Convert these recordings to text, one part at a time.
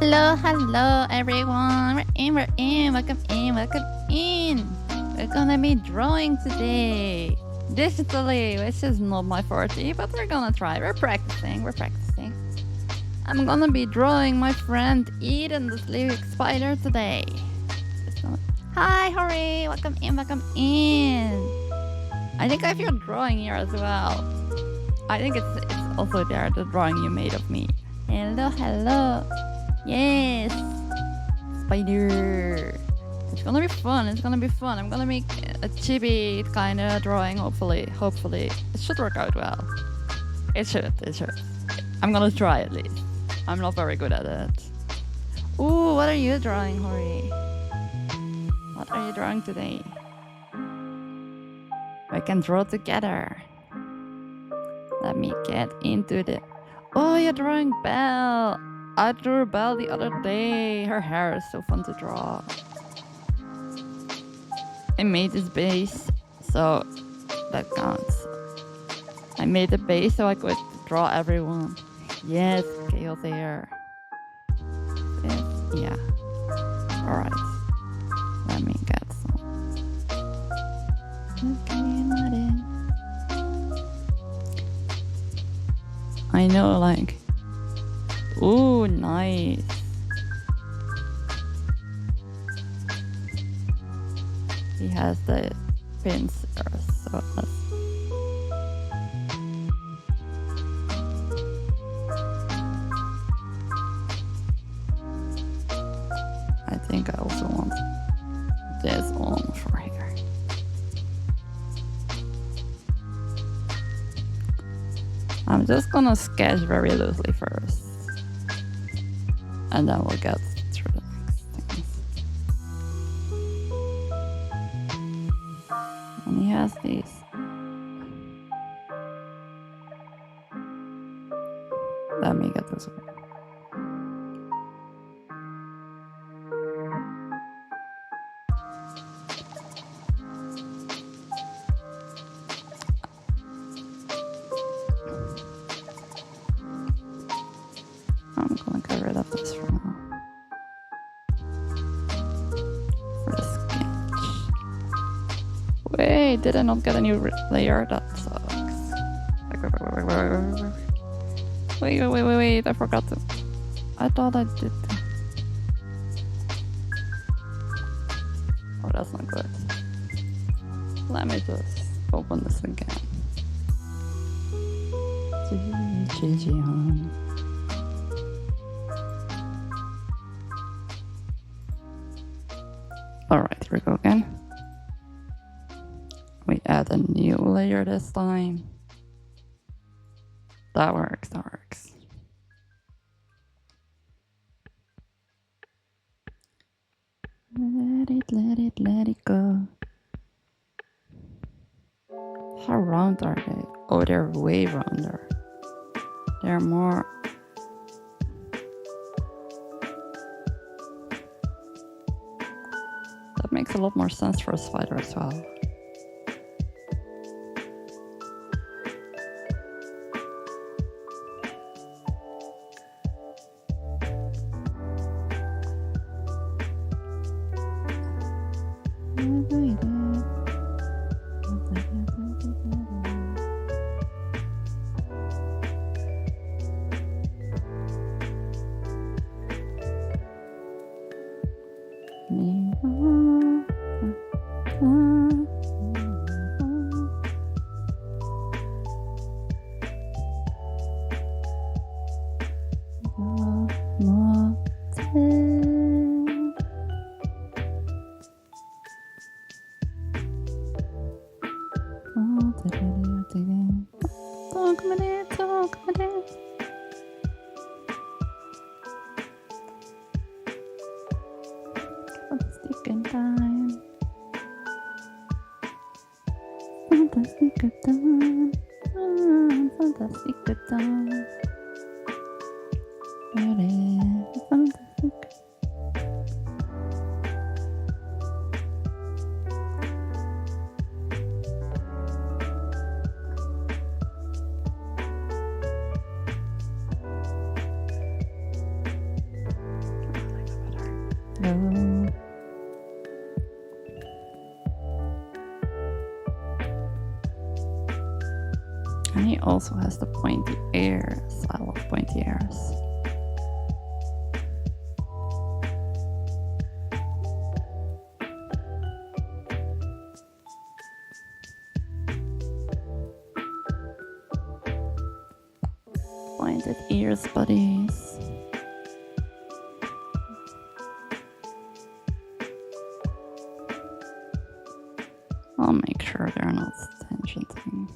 Hello everyone. We're in. Welcome in. We're gonna be drawing today. Digitally, which is not my forte, but we're gonna try. We're practicing. I'm gonna be drawing my friend Eden, the sleeping spider, today. Hi, Hori. Welcome in. I think I have your drawing here as well. I think it's also there, the drawing you made of me. Hello. Yes. Spider. It's gonna be fun. I'm gonna make a chibi kind of drawing, hopefully. It should work out well. It should. I'm gonna try at least. I'm not very good at it. Ooh, what are you drawing, Hori? What are you drawing today? We can draw together. Let me get into the... Oh, you're drawing Belle. I drew Belle the other day. Her hair is so fun to draw. I made this base, so that counts. I made the base so I could draw everyone. Yes, chaos hair. Yeah. Alright. Let me get some. I know, like... Ooh, nice. He has the pincers, so let's... I think I also want this on for here. I'm just gonna sketch very loosely first. And then we'll get through the next things. And he has these. Let me get this one. I'm gonna get rid of this for now. For the sketch. Wait, did I not get a new layer? That sucks. Wait, I forgot to... I thought I did. Oh, that's not good. Let me just open this again. Alright, here we go again. We add a new layer this time. That works. Let it go. How round are they? Oh, they're way rounder. They're more... That makes a lot more sense for a spider as well. also has the pointy ears. I love pointy ears. Pointed ears, buddies. I'll make sure they're not tensioning.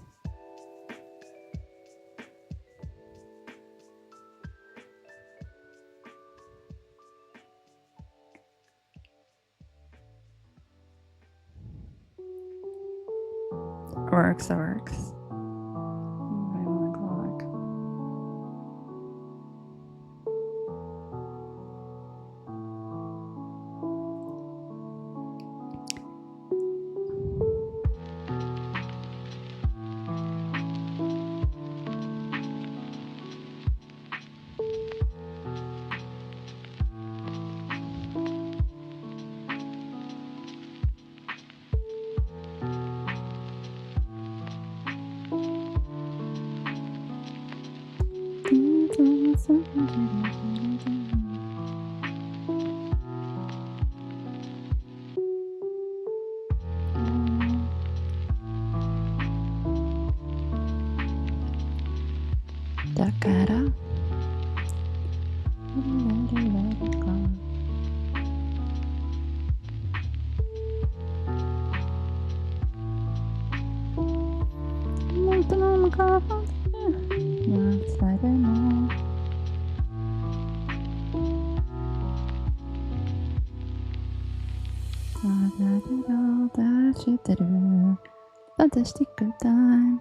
Works, it works. Right on the clock. Da cara. Fantastic time.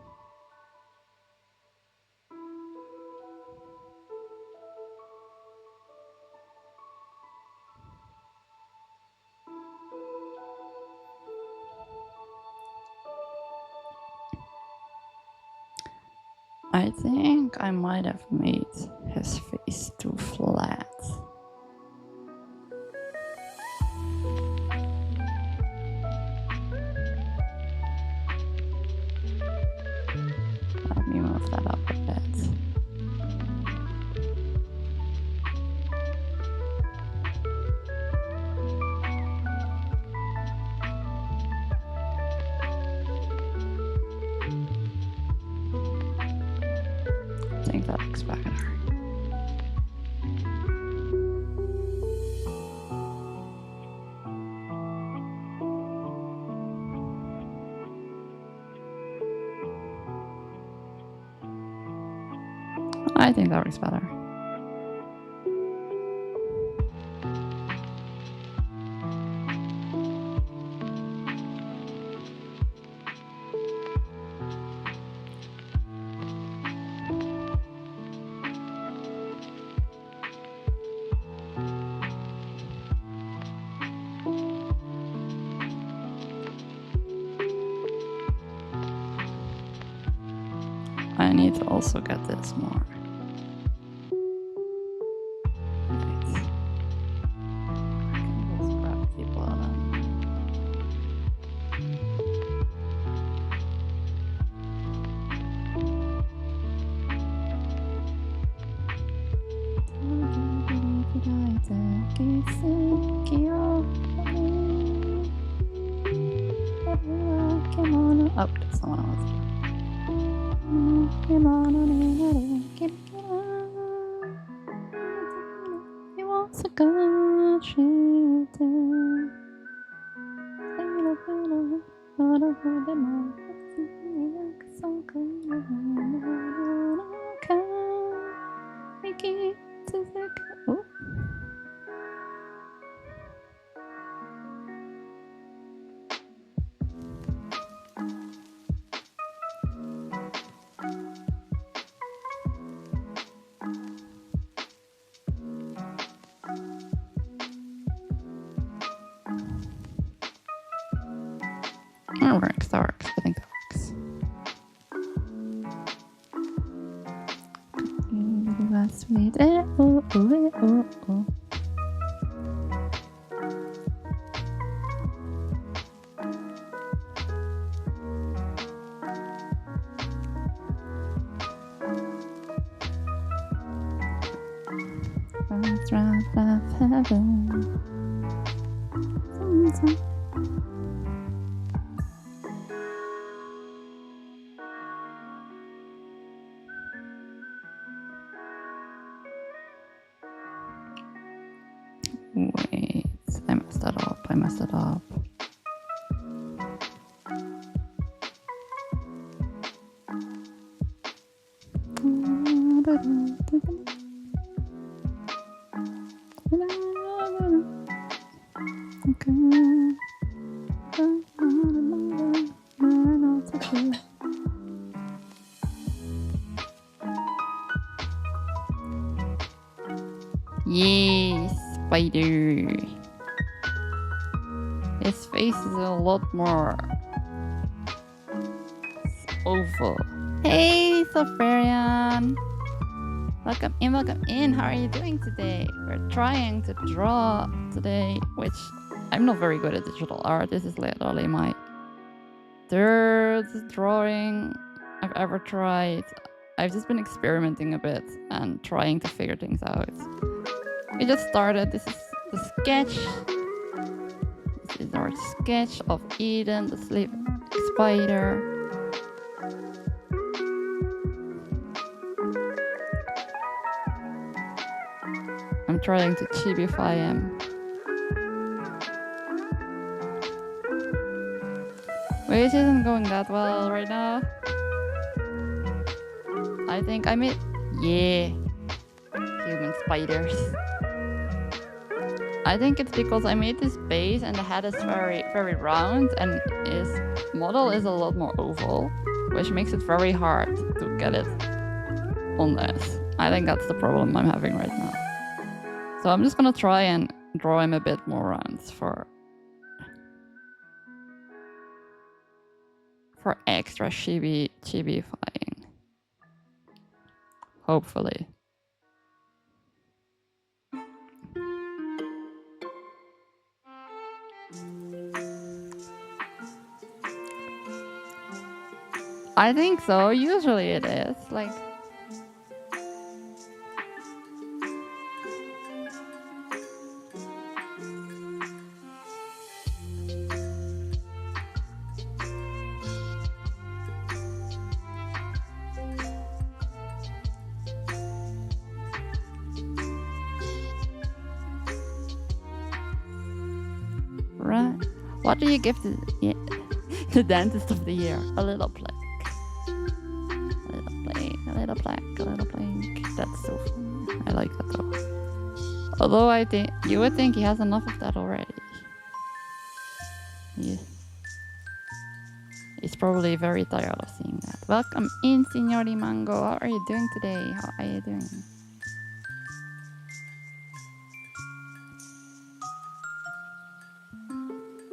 I think I might have made his face too flat. Let me move that up a bit. I think that looks better. I think that works better. I need to also get this more. Right. I can just grab people on them. Oh, someone else. He wants to go shoot down. Ooh. That works, that works. I think that works. Sweet. Oh, oh, oh, oh. Wait, I messed that up. I messed it up. Yes, spider. His face is a lot more oval. Hey, Sopharian! Welcome in, welcome in. How are you doing today? We're trying to draw today, which I'm not very good at digital art. This is literally my third drawing I've ever tried. I've just been experimenting a bit and trying to figure things out. We just started. This is the sketch. This is our sketch of Eden, the sleep spider. I'm trying to chibify him. Which isn't going that well right now. I think I made... Yeah. Human spiders. I think it's because I made this base and the head is very, very round and his model is a lot more oval, which makes it very hard to get it on this. I think that's the problem I'm having right now. So I'm just gonna try and draw him a bit more round for extra chibifying. Hopefully. I think so. Usually it is. Like... Right. What do you give to the dentist of the year? A little plaque. A little plaque, a little plaque, a little plaque. That's so fun. I like that though. Although I think you would think he has enough of that already. He's probably very tired of seeing that. Welcome in, Signori Mango. How are you doing today? How are you doing?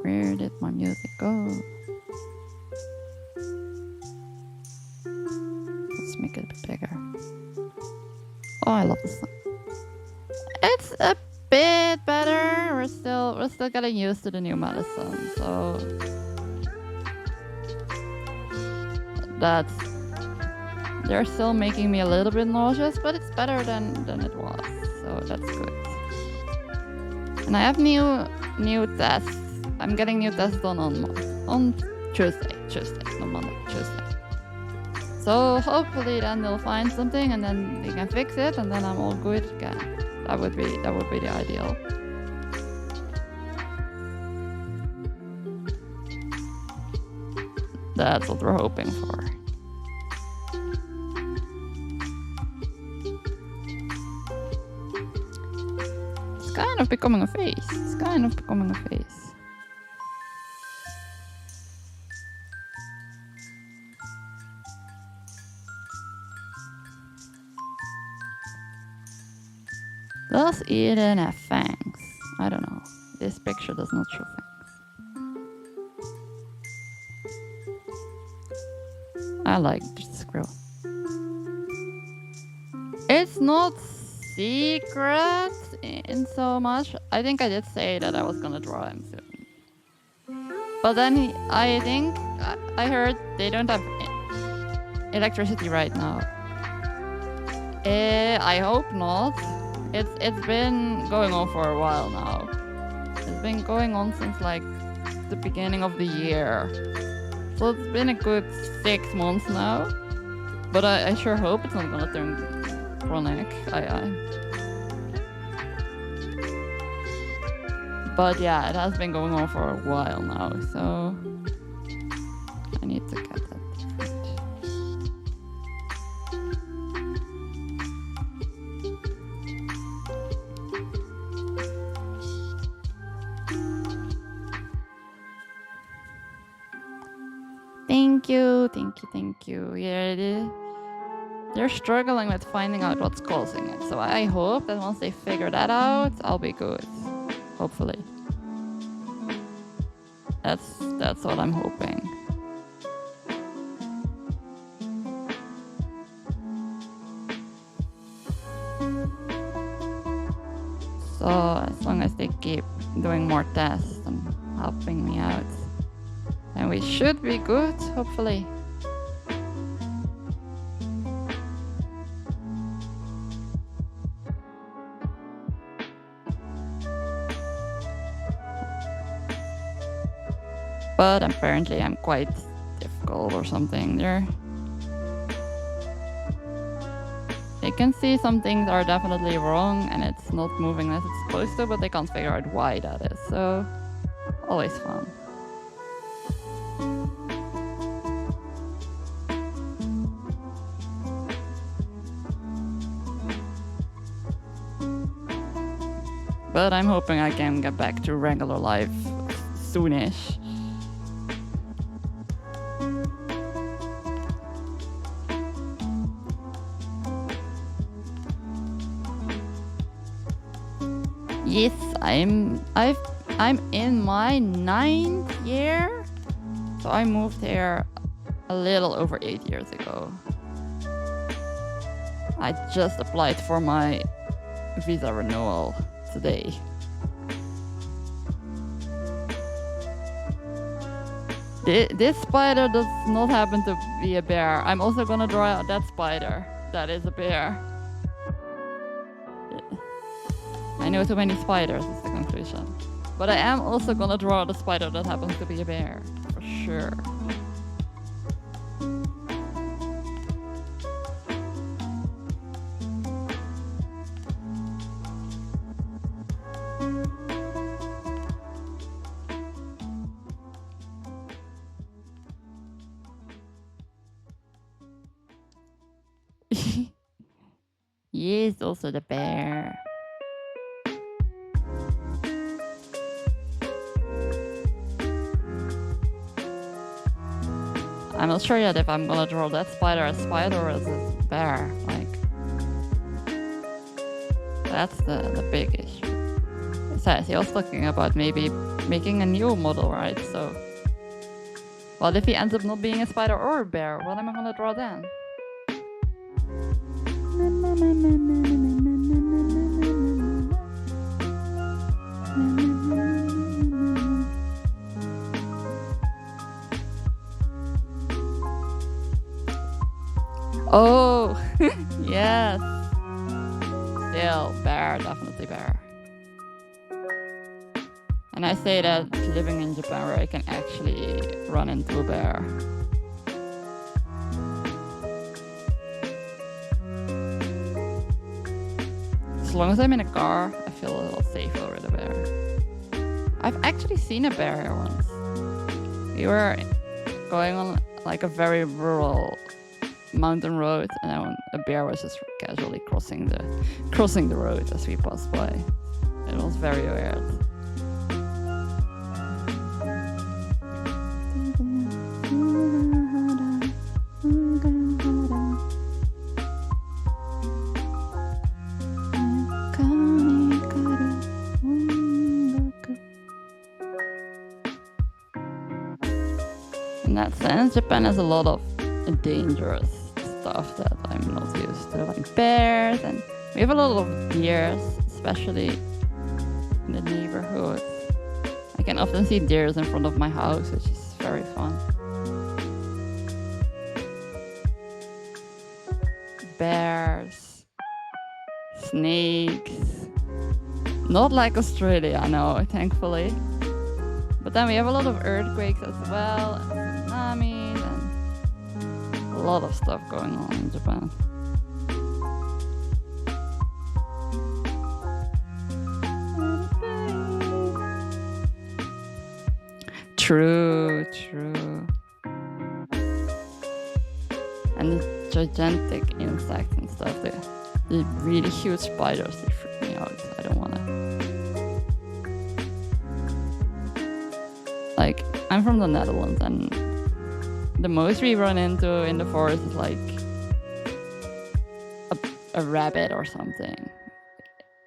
Where did my music go? Let's make it a bit bigger. Oh, I love this song. It's a bit better. We're still getting used to the new medicine, so they're still making me a little bit nauseous, but it's better than it was, so that's good. And I have new tests. I'm getting new tests done on Tuesday, not Monday, Tuesday. So hopefully then they'll find something and then they can fix it and then I'm all good again. That would be the ideal. That's what we're hoping for. It's kind of becoming a face. It's kind of becoming a face. Does Eden have fangs? I don't know. This picture does not show fangs. I like the squirrel. It's not secret in so much. I think I did say that I was gonna draw him soon. But then I think I heard they don't have electricity right now. I hope not. It's been going on for a while now. It's been going on since like the beginning of the year. So it's been a good 6 months now. But I sure hope it's not gonna turn chronic. But yeah, it has been going on for a while now, so I need to get that different. Thank you, thank you, thank you. Yeah, they're struggling with finding out what's causing it. So I hope that once they figure that out, I'll be good. Hopefully. That's what I'm hoping. So as long as they keep doing more tests and helping me out, then we should be good, hopefully. But apparently I'm quite difficult or something. They can see some things are definitely wrong and it's not moving as it's supposed to, but they can't figure out why that is. So, always fun. But I'm hoping I can get back to regular life soonish. Yes, I'm in my 9th year. So I moved here a little over 8 years ago. I just applied for my visa renewal today. This spider does not happen to be a bear. I'm also gonna draw out that spider. That is a bear. I know too many spiders is the conclusion. But I am also gonna draw the spider that happens to be a bear. For sure. Yes, also the bear. I'm not sure yet if I'm gonna draw that spider as spider or as a bear. Like, that's the big issue. Besides, he was talking about maybe making a new model, right? So, well, if he ends up not being a spider or a bear, what am I gonna draw then? Oh, yes. Still, bear, definitely bear. And I say that living in Japan where I can actually run into a bear. As long as I'm in a car, I feel a little safer with a bear. I've actually seen a bear here once. We were going on like a very rural mountain road, and then a bear was just casually crossing the road as we passed by. It was very weird. In that sense, Japan has a lot of dangerous stuff that I'm not used to, like bears, and we have a lot of deers, especially in the neighborhood. I can often see deers in front of my house, which is very fun. Bears, snakes. Not like Australia, no, thankfully. But then we have a lot of earthquakes as well, and tsunamis, and a lot of stuff going on in Japan. True. And the gigantic insects and stuff, the really huge spiders, they freak me out. I don't wanna. Like, I'm from the Netherlands, and the most we run into in the forest is like a rabbit or something.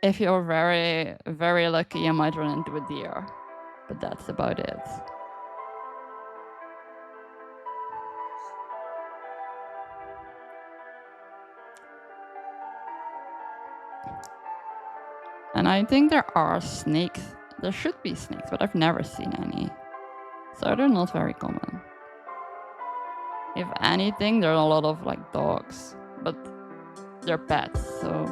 If you're very, very lucky, you might run into a deer, but that's about it. And I think there are snakes. There should be snakes, but I've never seen any. So they're not very common. If anything, there are a lot of like dogs, but they're pets, so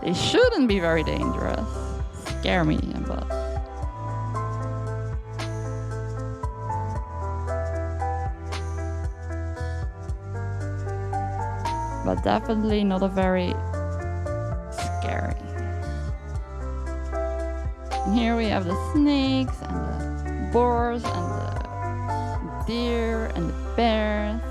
they shouldn't be very dangerous. Scare me, but definitely not a very scary. And here we have the snakes and the boars and the deer and the bears.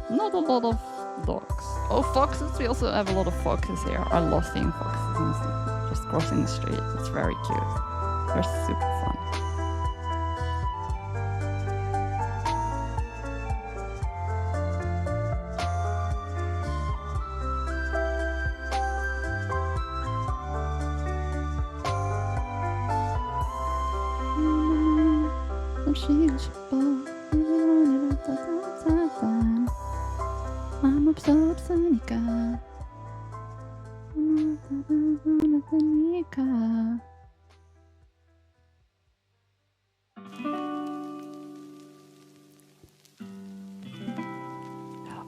Not a lot of dogs. Oh, foxes. We also have a lot of foxes here. I love seeing foxes just crossing the street. It's very cute. They're super fun. I'm absorbed, Sonica.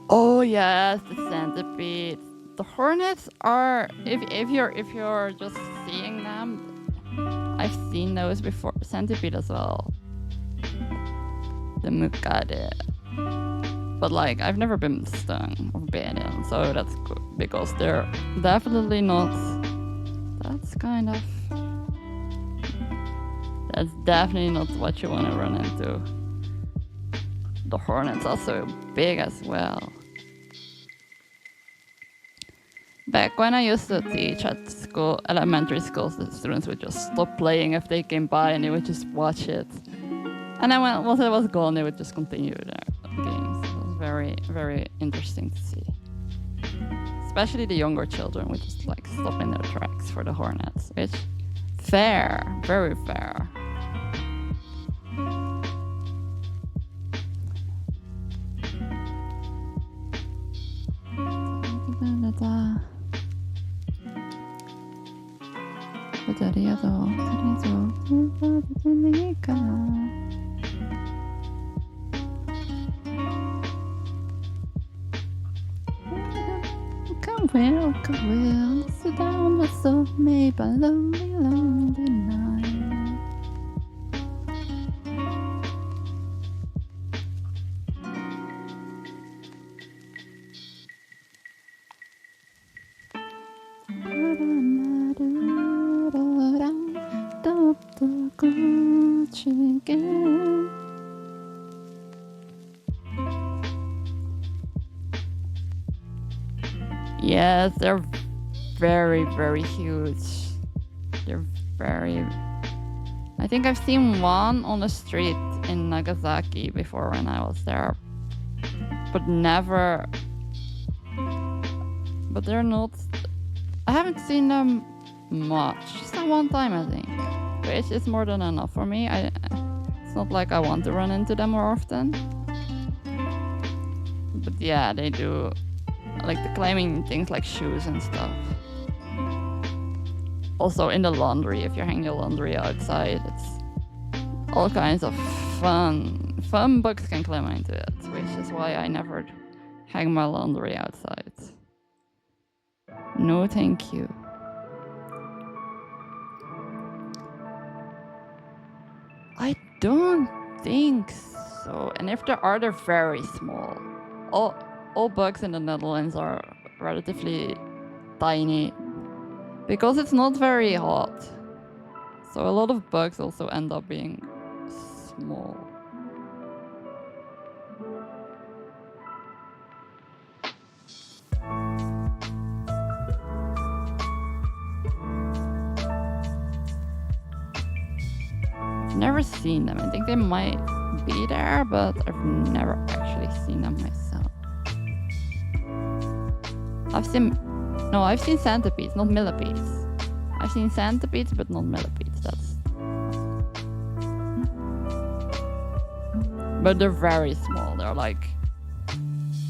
Oh yes, the centipedes. The hornets are, if you're just seeing them, I've seen those before. Centipede as well. The mukade. But like, I've never been stung or bitten, so that's good because they're definitely not. That's definitely not what you want to run into. The hornets are so big as well. Back when I used to teach at school, elementary schools, the students would just stop playing if they came by and they would just watch it. And then once it was gone, they would just continue their games. It was very, very interesting to see. Especially the younger children would just like stop in their tracks for the hornets, which fair, very fair. Come well, sit down with so made by lonely night. Yes, they're very, very huge. They're very... I think I've seen one on the street in Nagasaki before when I was there. But never... But they're not... I haven't seen them much. Just that one time, I think. Which is more than enough for me. It's not like I want to run into them more often. But yeah, they do... Like the climbing things like shoes and stuff. Also in the laundry, if you're hanging your laundry outside, it's all kinds of fun. Fun bugs can climb into it, which is why I never hang my laundry outside. No, thank you. I don't think so. And if there are, they're very small. All bugs in the Netherlands are relatively tiny because it's not very hot. So a lot of bugs also end up being small. I've never seen them. I think they might be there, but I've never actually seen them myself. I've seen centipedes, not millipedes. I've seen centipedes, but not millipedes. But they're very small. They're like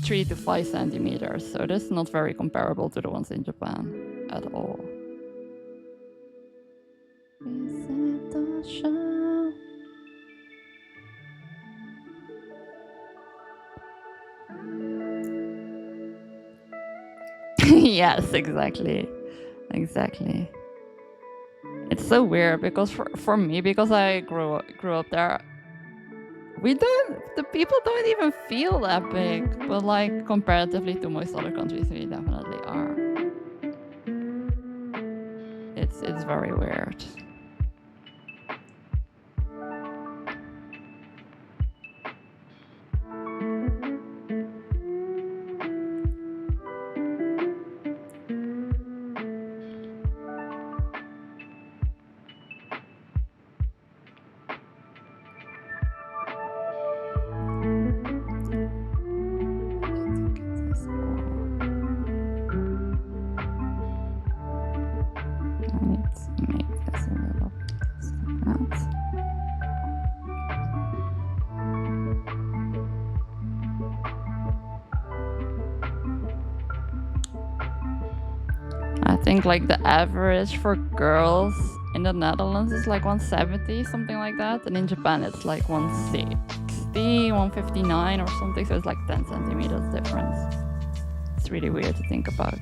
3 to 5 centimeters. So that's not very comparable to the ones in Japan at all. Is it a show? Yes, exactly. Exactly. It's so weird because for me, because I grew up there, the people don't even feel that big, but like comparatively to most other countries, we definitely are. It's very weird. I think like the average for girls in the Netherlands is like 170, something like that. And in Japan, it's like 160, 159 or something. So it's like 10 centimeters difference. It's really weird to think about.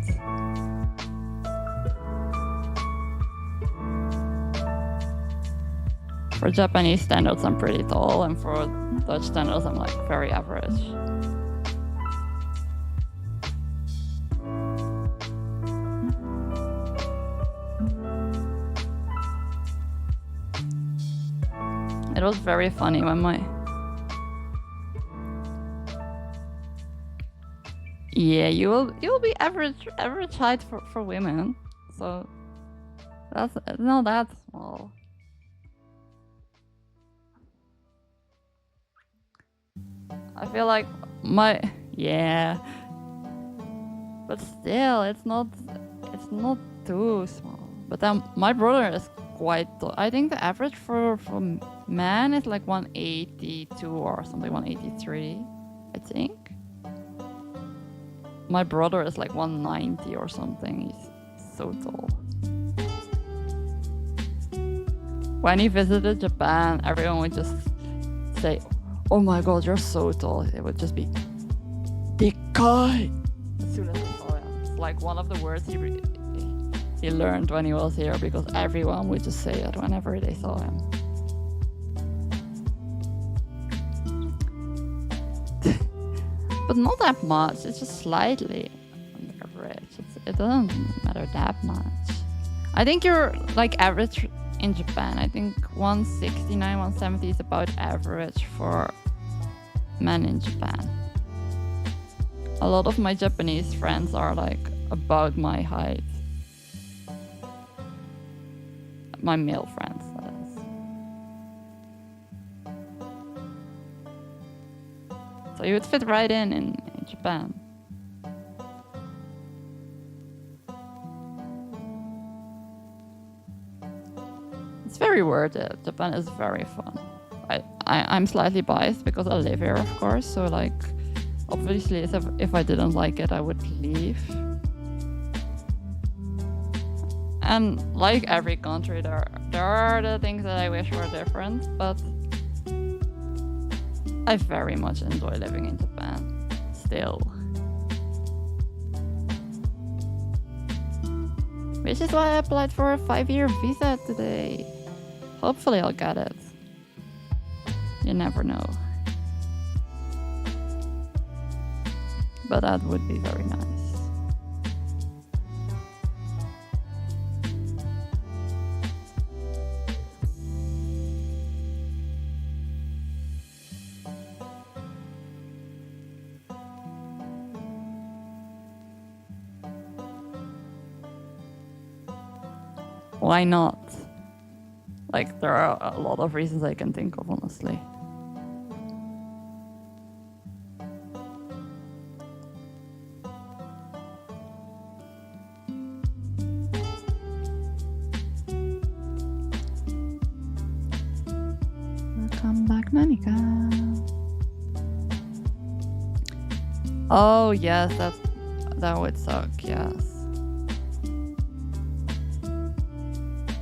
For Japanese standards, I'm pretty tall. And for Dutch standards, I'm like very average. It was very funny when you'll be average height for women, so that's not that small. I feel like but still it's not too small. But then my brother is quite tall. I think the average for man is like 182 or something, 183, I think. My brother is like 190 or something. He's so tall. When he visited Japan, everyone would just say, "Oh my god, you're so tall." It would just be "Dekai" as soon as they saw him. It's like one of the words he learned when he was here, because everyone would just say it whenever they saw him. But not that much. It's just slightly on the average. It doesn't matter that much. I think you're like average in Japan. I think 169, 170 is about average for men in Japan. A lot of my Japanese friends are like about my height. My male friends, that is. So you would fit right in Japan. It's very worth it. Japan is very fun. I'm slightly biased because I live here, of course. So like, obviously, if I didn't like it, I would leave. And like every country, there are the things that I wish were different, but I very much enjoy living in Japan still. Which is why I applied for a 5-year visa today. Hopefully I'll get it. You never know. But that would be very nice. Why not? Like, there are a lot of reasons I can think of, honestly. Welcome back, Nanika. Oh, yes, that would suck, yes.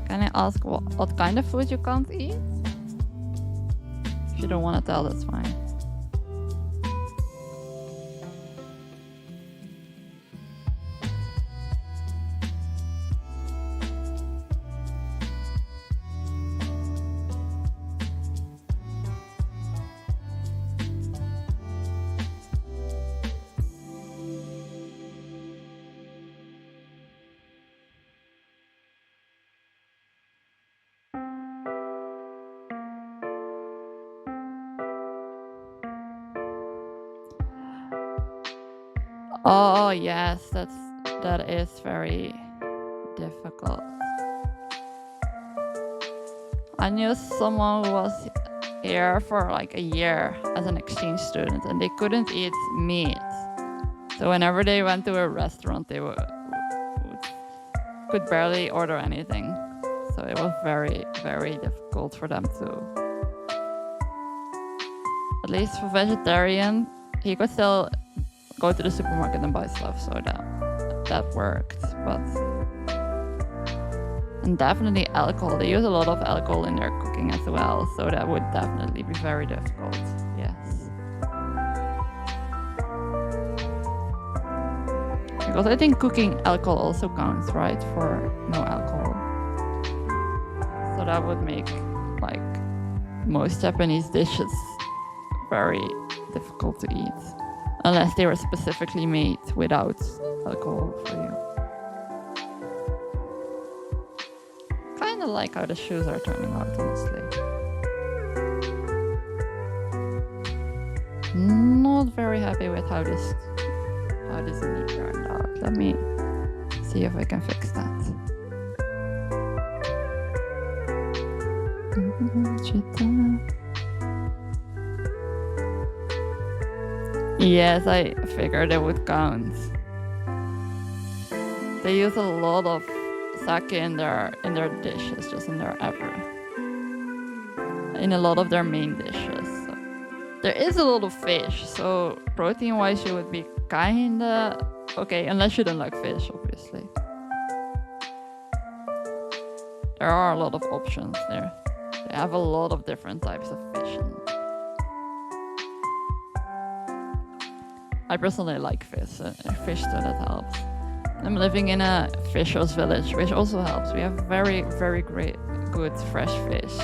Can I ask what kind of food you can't eat? If you don't want to tell, that's fine. Oh yes, that is very difficult. I knew someone who was here for like a year as an exchange student, and they couldn't eat meat. So whenever they went to a restaurant, they could barely order anything. So it was very, very difficult for them to. At least for vegetarian, he could still go to the supermarket and buy stuff, so that worked. But and definitely alcohol. They use a lot of alcohol in their cooking as well, so that would definitely be very difficult. Yes. Because I think cooking alcohol also counts, right, for no alcohol. So that would make like most Japanese dishes very difficult to eat. Unless they were specifically made without alcohol for you. Kinda like how the shoes are turning out, honestly. Not very happy with how this knee turned out. Let me see if I can fix that. Yes, I figured it would count. They use a lot of sake in their dishes, just in a lot of their main dishes. So there is a lot of fish, so protein-wise you would be kinda okay, unless you don't like fish, obviously. There are a lot of options there. They have a lot of different types of fish. I personally like fish, so that helps. I'm living in a fisher's village, which also helps. We have very, very good fresh fish.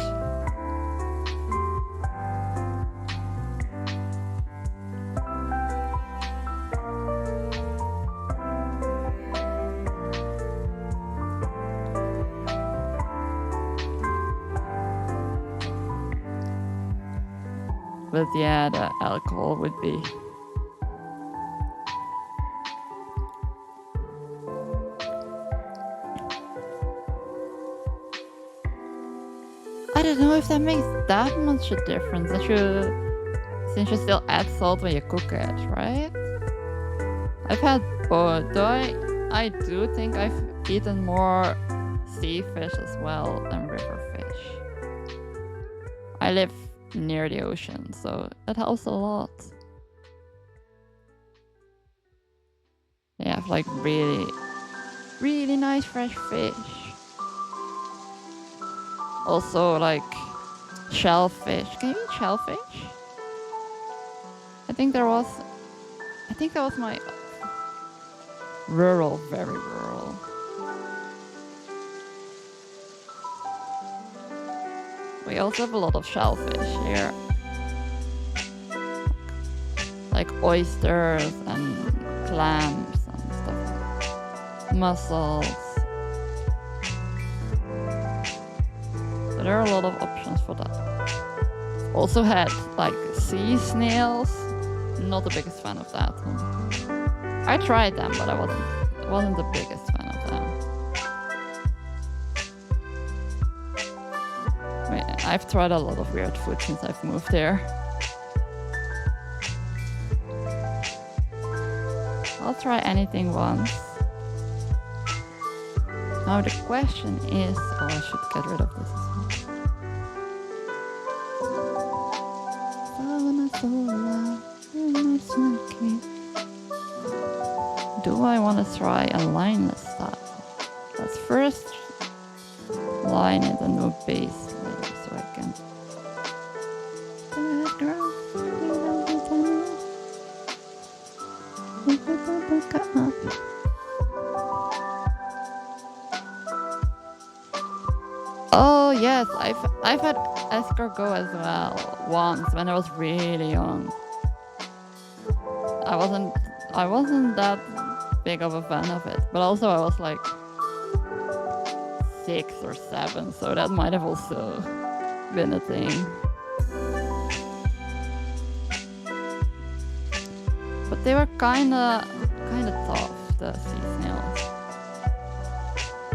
But yeah, the alcohol would be. I don't know if that makes that much a difference. Since you still add salt when you cook it, right? I've had both, though I do think I've eaten more sea fish as well than river fish. I live near the ocean, so that helps a lot. They have like really, really nice fresh fish. Also, like shellfish. Can you eat shellfish? I think that was my rural, very rural. We also have a lot of shellfish here. Like oysters and clams and stuff. Mussels. So there are a lot of options for that. Also had like sea snails. Not the biggest fan of that one. I tried them, but I wasn't the biggest fan of them. I've tried a lot of weird food since I've moved here. I'll try anything once. Now the question is, oh, I should get rid of this as well. Do I want to try a lineless style? Let's first line it and do base layer so I can. Oh yes, I've had escargot as well once when I was really young. I wasn't that big of a fan of it, but also I was like 6 or 7, so that might have also been a thing. But they were kinda tough, the sea snails.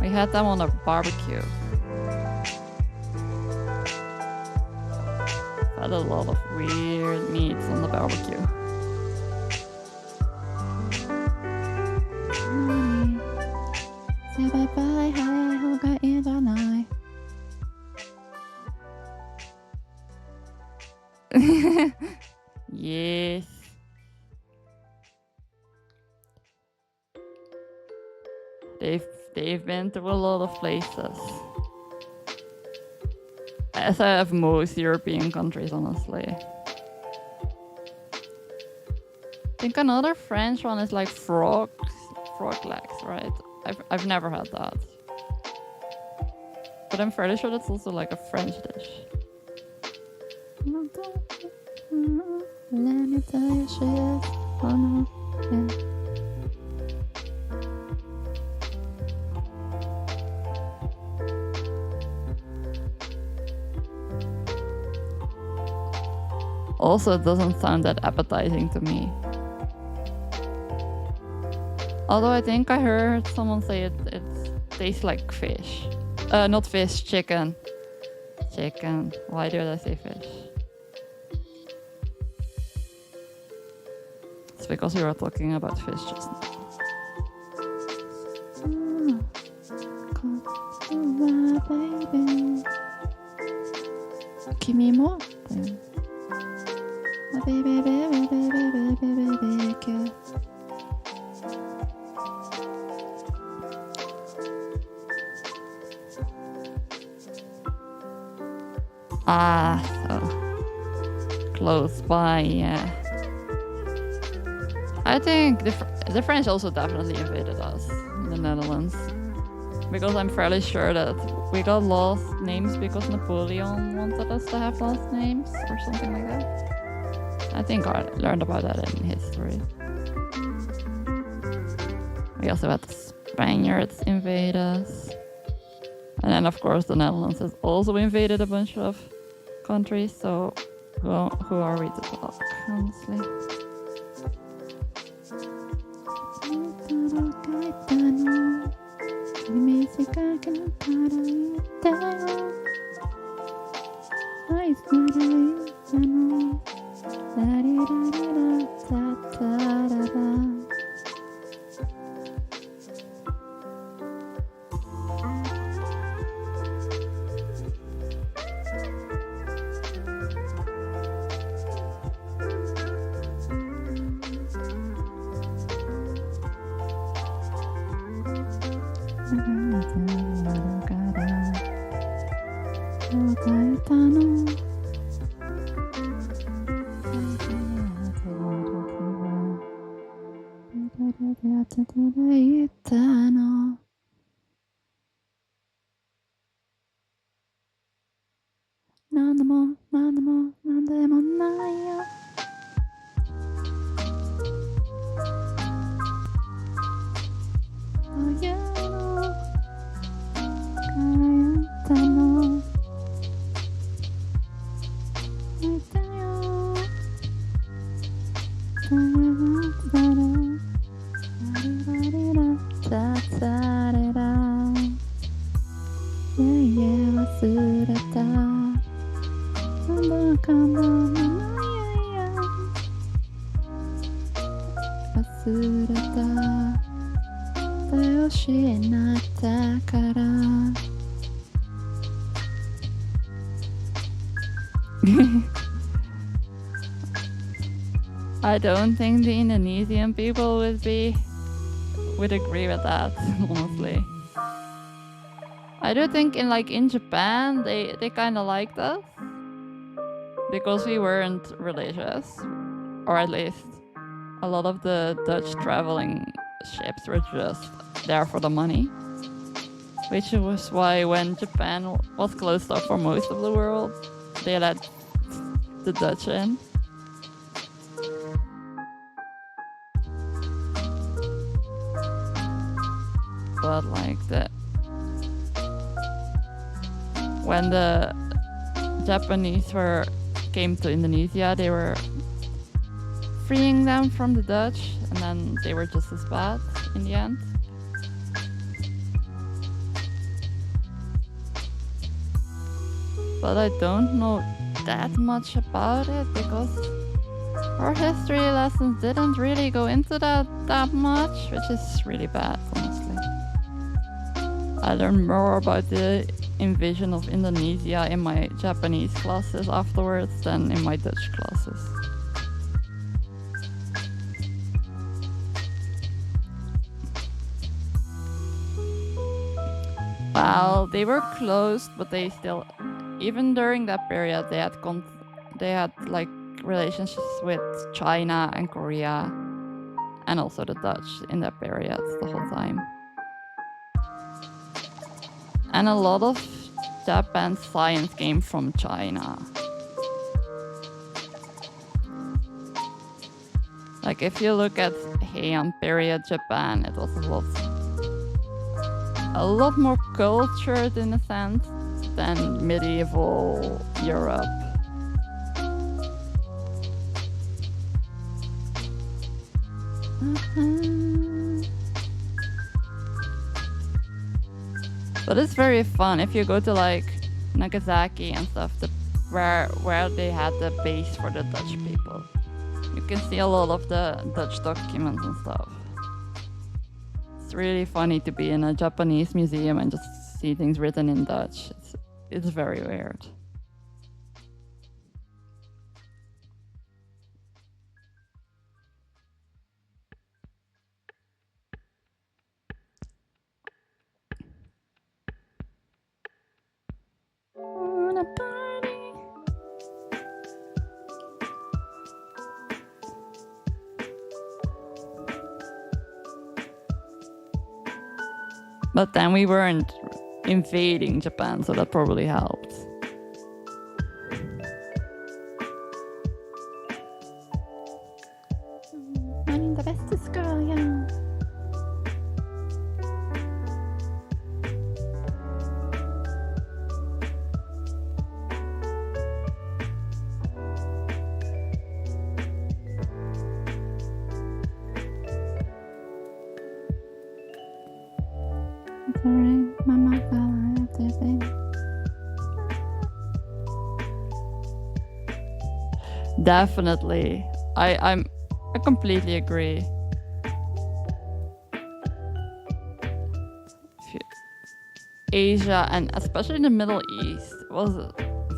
We had them on a barbecue. Had a lot of weird meats on the barbecue. Say bye bye, hi, hoga iranai. Yes. They've been to a lot of places. As I have most European countries, honestly. I think another French one is like frog legs, right? I've never had that. But I'm fairly sure that's also like a French dish. Let me tell you shit. Oh no. Yeah. Also, it doesn't sound that appetizing to me. Although I think I heard someone say it tastes like fish. Not fish, chicken. Chicken. Why did I say fish? It's because we were talking about fish just now. Kimi mo? Ah, so close by, yeah. I think the French also definitely invaded us in the Netherlands. Because I'm fairly sure that we got last names because Napoleon wanted us to have last names or something like that. I think I learned about that in history. We also had the Spaniards invade us. And then, of course, the Netherlands has also invaded a bunch of countries, so who are we to talk, honestly? も何でも何でもないよ。というの帰ったの泣いてよさらさらラリラリラさされら忘れたなんだかんだないや忘れた手を失ったから。I don't think the Indonesian people would agree with that, honestly. I do think in Japan they kind of liked us because we weren't religious, or at least a lot of the Dutch traveling ships were just there for the money, which was why when Japan was closed off for most of the world, they let the Dutch in. But when the Japanese came to Indonesia, they were freeing them from the Dutch, and then they were just as bad in the end. But I don't know that much about it because our history lessons didn't really go into that much, which is really bad, honestly. I learned more about the invasion of Indonesia in my Japanese classes afterwards than in my Dutch classes. Well, they were closed, but they still, even during that period, they had like relationships with China and Korea, and also the Dutch in that period the whole time. And a lot of Japan's science came from China. Like if you look at Heian period Japan, it was a lot more cultured in a sense than medieval Europe. But it's very fun if you go to like Nagasaki and stuff, where they had the base for the Dutch people. You can see a lot of the Dutch documents and stuff. It's really funny to be in a Japanese museum and just see things written in Dutch. It's very weird. But then we weren't invading Japan, so that probably helped. I'm the bestest girl, yeah. Sorry, Mama fell out of the thing. Definitely. I completely agree. Asia and especially the Middle East was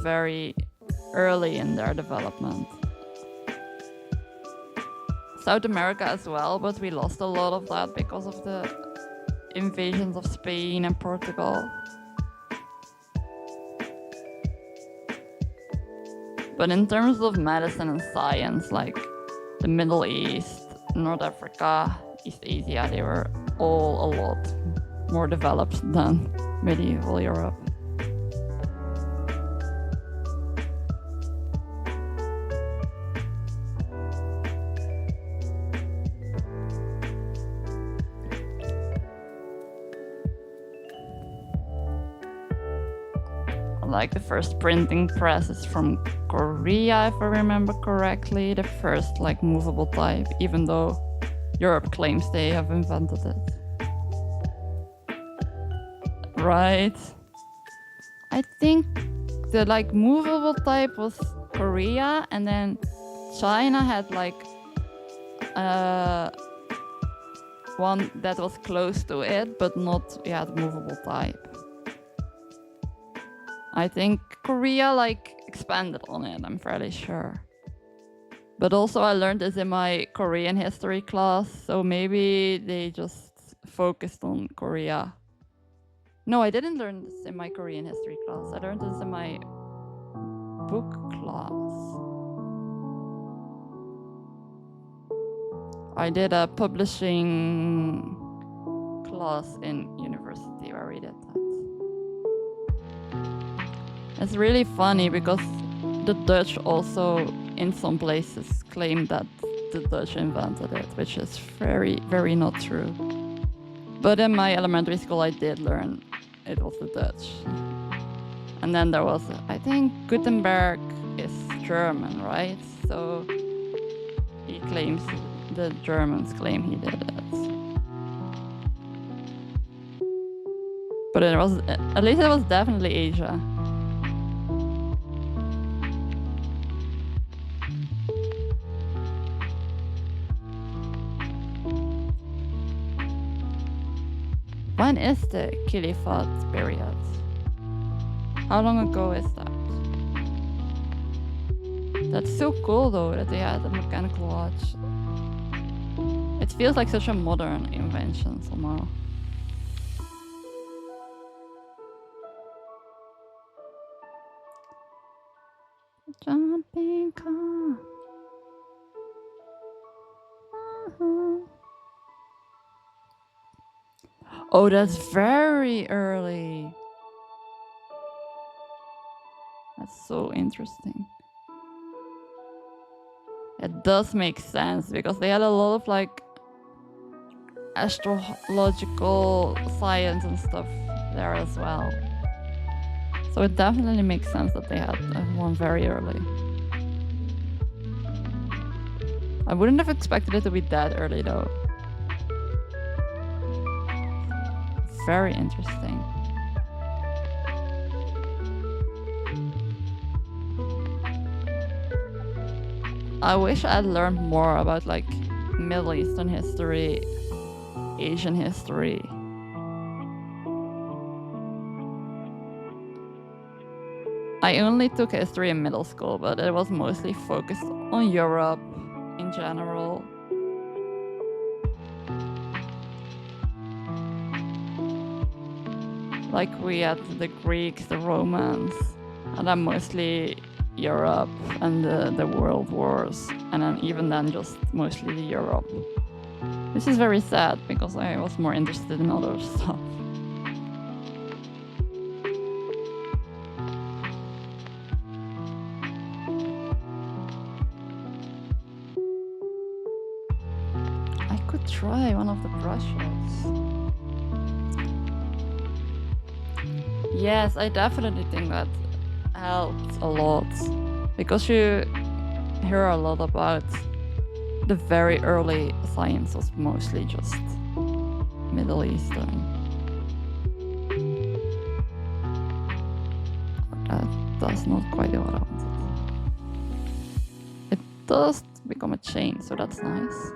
very early in their development. South America as well, but we lost a lot of that because of the invasions of Spain and Portugal. But in terms of medicine and science, like the Middle East, North Africa, East Asia, they were all a lot more developed than medieval Europe. like the first printing press is from Korea, if I remember correctly. The first like movable type, even though Europe claims they have invented it. Right? I think the like movable type was Korea, and then China had like one that was close to it, but not yet movable type. I think Korea like expanded on it, I'm fairly sure. But also I learned this in my Korean history class, so maybe they just focused on Korea. No, I didn't learn this in my Korean history class. I learned this in my book class. I did a publishing class in university where we did that. It's really funny because the Dutch also, in some places, claim that the Dutch invented it, which is very, very not true. But in my elementary school, I did learn it was the Dutch. And then there was, I think Gutenberg is German, right? So he claims, the Germans claim he did it. But it was, at least it was definitely Asia. When is the Khilafat period? How long ago is that? That's so cool though, that they had a mechanical watch. It feels like such a modern invention somehow. Jumping car. Oh, that's very early. That's so interesting. It does make sense because they had a lot of like astrological science and stuff there as well. So it definitely makes sense that they had one very early. I wouldn't have expected it to be that early though. Very interesting. I wish I'd learned more about like Middle Eastern history, Asian history. I only took history in middle school, but it was mostly focused on Europe in general. Like we had the Greeks, the Romans, and then mostly Europe and the world wars, and then even then just mostly Europe. This is very sad because I was more interested in other stuff. I could try one of the brushes. Yes, I definitely think that helped a lot because you hear a lot about the very early science was mostly just Middle Eastern. That's not quite what I wanted. It does become a chain, so that's nice.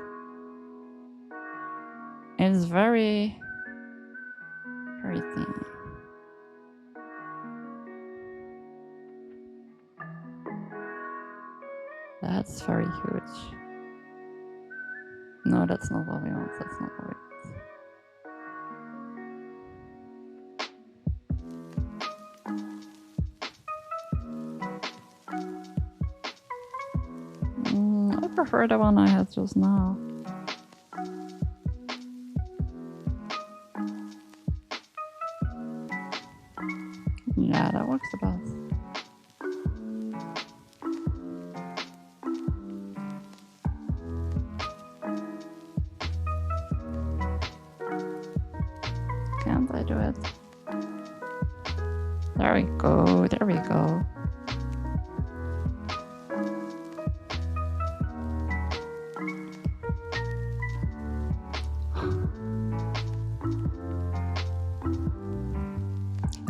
It's very, very thin. That's very huge. No, that's not what we want. That's not what we want. I prefer the one I had just now. Yeah, that works the best. Can't I do it? There we go. There we go.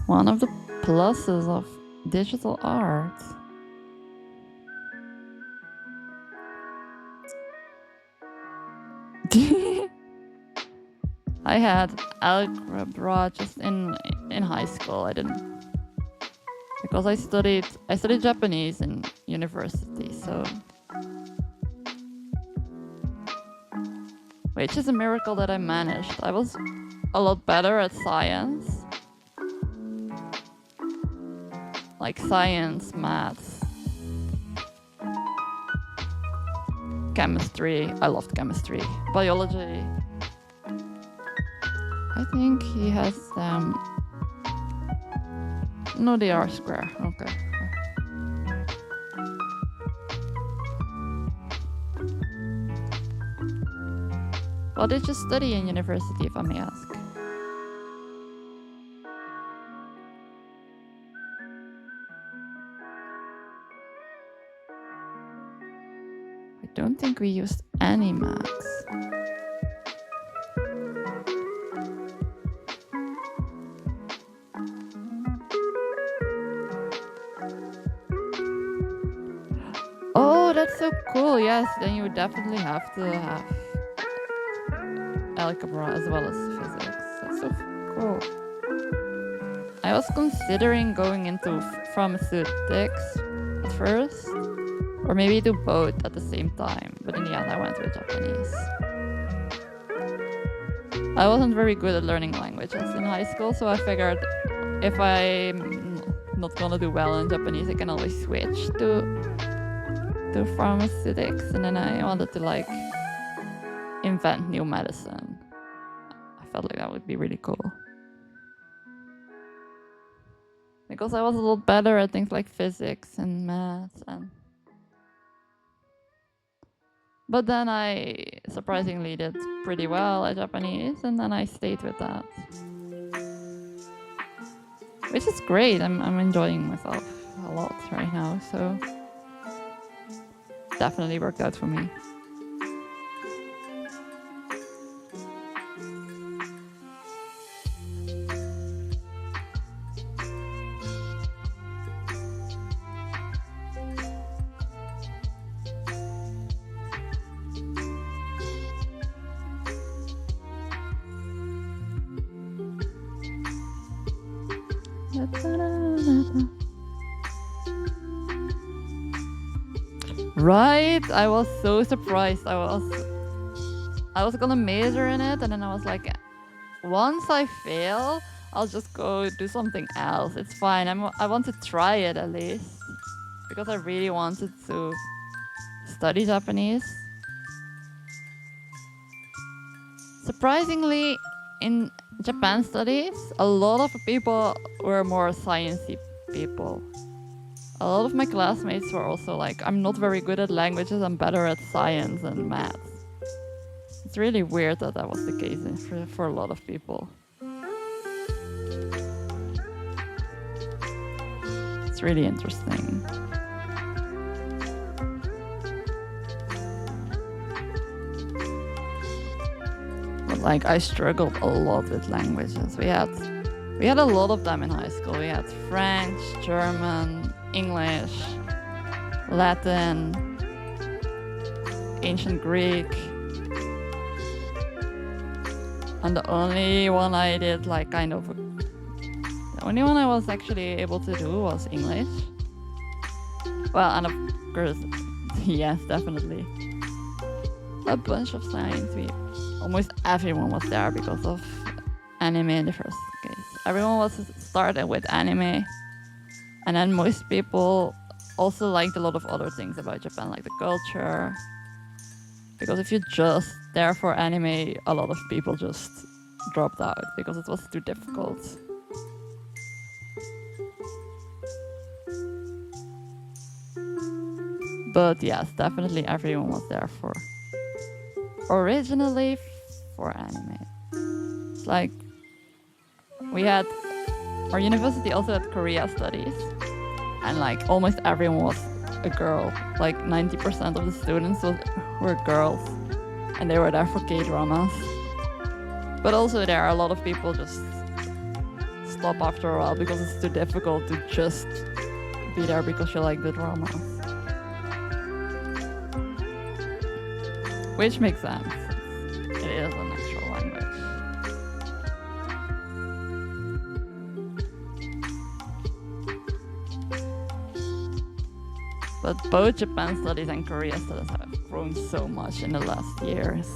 One of the pluses of digital art. I had algebra just in high school. I didn't, because I studied Japanese in university, so, which is a miracle that I managed. I was a lot better at science, like science, maths, chemistry. I loved chemistry. Biology. I think he has no, they are square. Okay. What did you study in university, if I may ask? I don't think we used any maths. Oh, that's so cool. Yes, then you would definitely have to have algebra as well as physics. That's so cool. I was considering going into pharmaceutics at first, or maybe do both at the same time, but in the end I went with Japanese. I wasn't very good at learning languages in high school, so I figured if I'm not gonna do well in Japanese, I can always switch to pharmaceutics, and then I wanted to like invent new medicine. I felt like that would be really cool. Because I was a lot better at things like physics and math, but then I surprisingly did pretty well at Japanese, and then I stayed with that. Which is great. I'm enjoying myself a lot right now, so definitely worked out for me. Right? I was so surprised. I was gonna major in it, and then I was like, once I fail, I'll just go do something else. It's fine. I want to try it at least, because I really wanted to study Japanese. Surprisingly, in Japan studies, a lot of people were more sciencey people. A lot of my classmates were also like, I'm not very good at languages, I'm better at science and maths. It's really weird that that was the case for a lot of people. It's really interesting. But like, I struggled a lot with languages. We had a lot of them in high school. We had French, German, English, Latin, ancient Greek. And the only one I did like kind of, the only one I was actually able to do was English. Well, and of course, yes, definitely. A bunch of science. Almost everyone was there because of anime in the first case. Everyone was started with anime. And then most people also liked a lot of other things about Japan, like the culture. Because if you're just there for anime, a lot of people just dropped out because it was too difficult. But yes, definitely everyone was there for originally for anime. It's like we had our university also had Korea studies, and like almost everyone was a girl. Like 90% of the students were girls, and they were there for K-dramas. But also there are a lot of people just stop after a while because it's too difficult to just be there because you like the dramas. Which makes sense. It is a natural language. But both Japan studies and Korea studies have grown so much in the last years.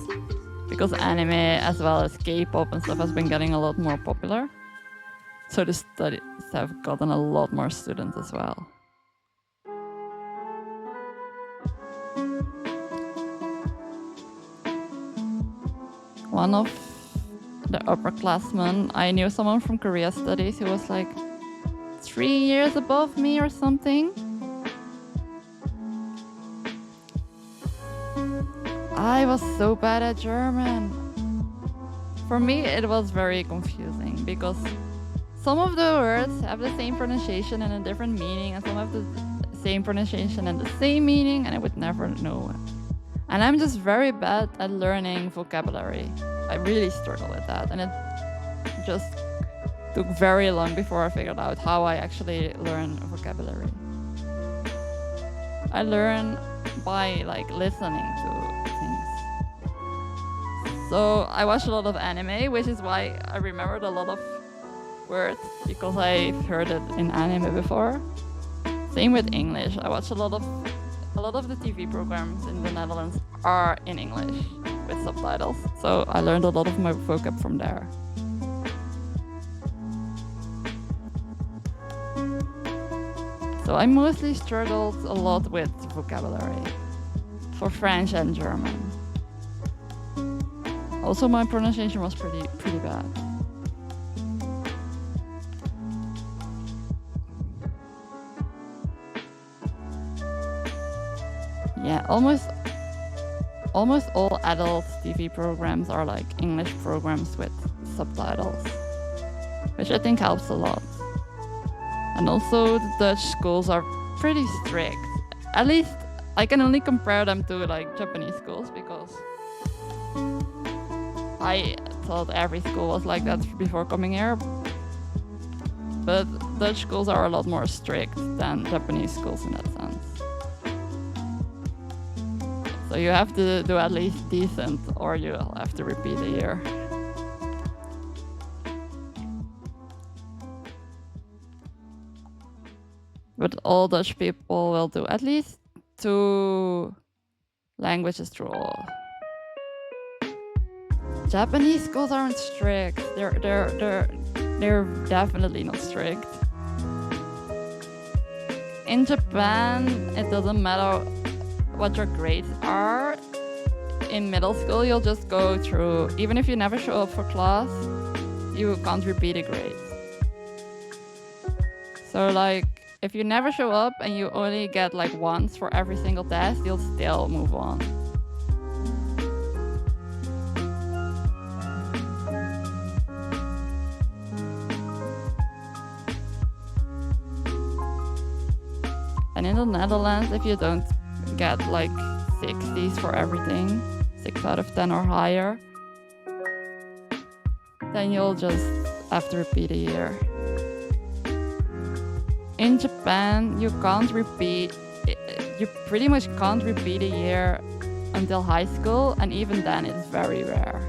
Because anime as well as K-pop and stuff has been getting a lot more popular. So the studies have gotten a lot more students as well. One of the upperclassmen, I knew someone from Korea studies who was like 3 years above me or something. I was so bad at German. For me, it was very confusing because some of the words have the same pronunciation and a different meaning, and some have the same pronunciation and the same meaning, and I would never know. And I'm just very bad at learning vocabulary. I really struggle with that, and it just took very long before I figured out how I actually learn vocabulary. I learn by like listening to things. So I watched a lot of anime, which is why I remembered a lot of words because I've heard it in anime before. Same with English. I watched a lot of the TV programs in the Netherlands are in English with subtitles. So I learned a lot of my vocab from there. So I mostly struggled a lot with vocabulary for French and German. Also, my pronunciation was pretty bad. Yeah, almost all adult TV programs are like English programs with subtitles, which I think helps a lot. And also the Dutch schools are pretty strict. At least I can only compare them to like Japanese schools because I thought every school was like that before coming here. But Dutch schools are a lot more strict than Japanese schools in that sense. So you have to do at least decent or you'll have to repeat a year. But all Dutch people will do at least 2 languages through all. Japanese schools aren't strict. They're definitely not strict. In Japan, it doesn't matter what your grades are. In middle school, you'll just go through, even if you never show up for class, you can't repeat a grade. So like, if you never show up and you only get like once for every single test, you'll still move on. And in the Netherlands, if you don't get like 60s for everything, 6 out of 10 or higher, then you'll just have to repeat a year. In Japan, you pretty much can't repeat a year until high school, and even then it's very rare.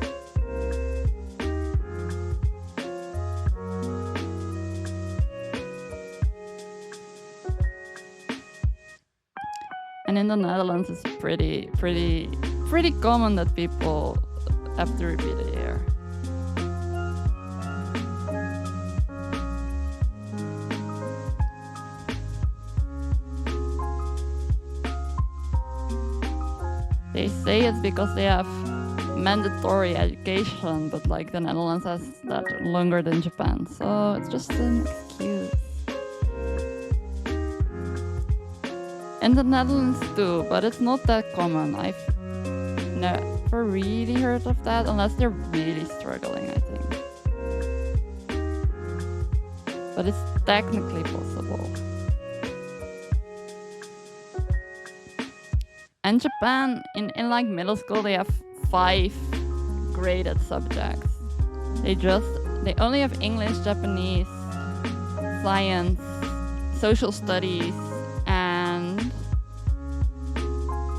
And in the Netherlands, it's pretty common that people have to repeat a year. They say it's because they have mandatory education, but like the Netherlands has that longer than Japan, so it's just an excuse. In the Netherlands too, but it's not that common. I've never really heard of that unless they're really struggling, I think. but it's technically possible. And Japan, in like middle school, they have 5 graded subjects. They only have English, Japanese, science, social studies, and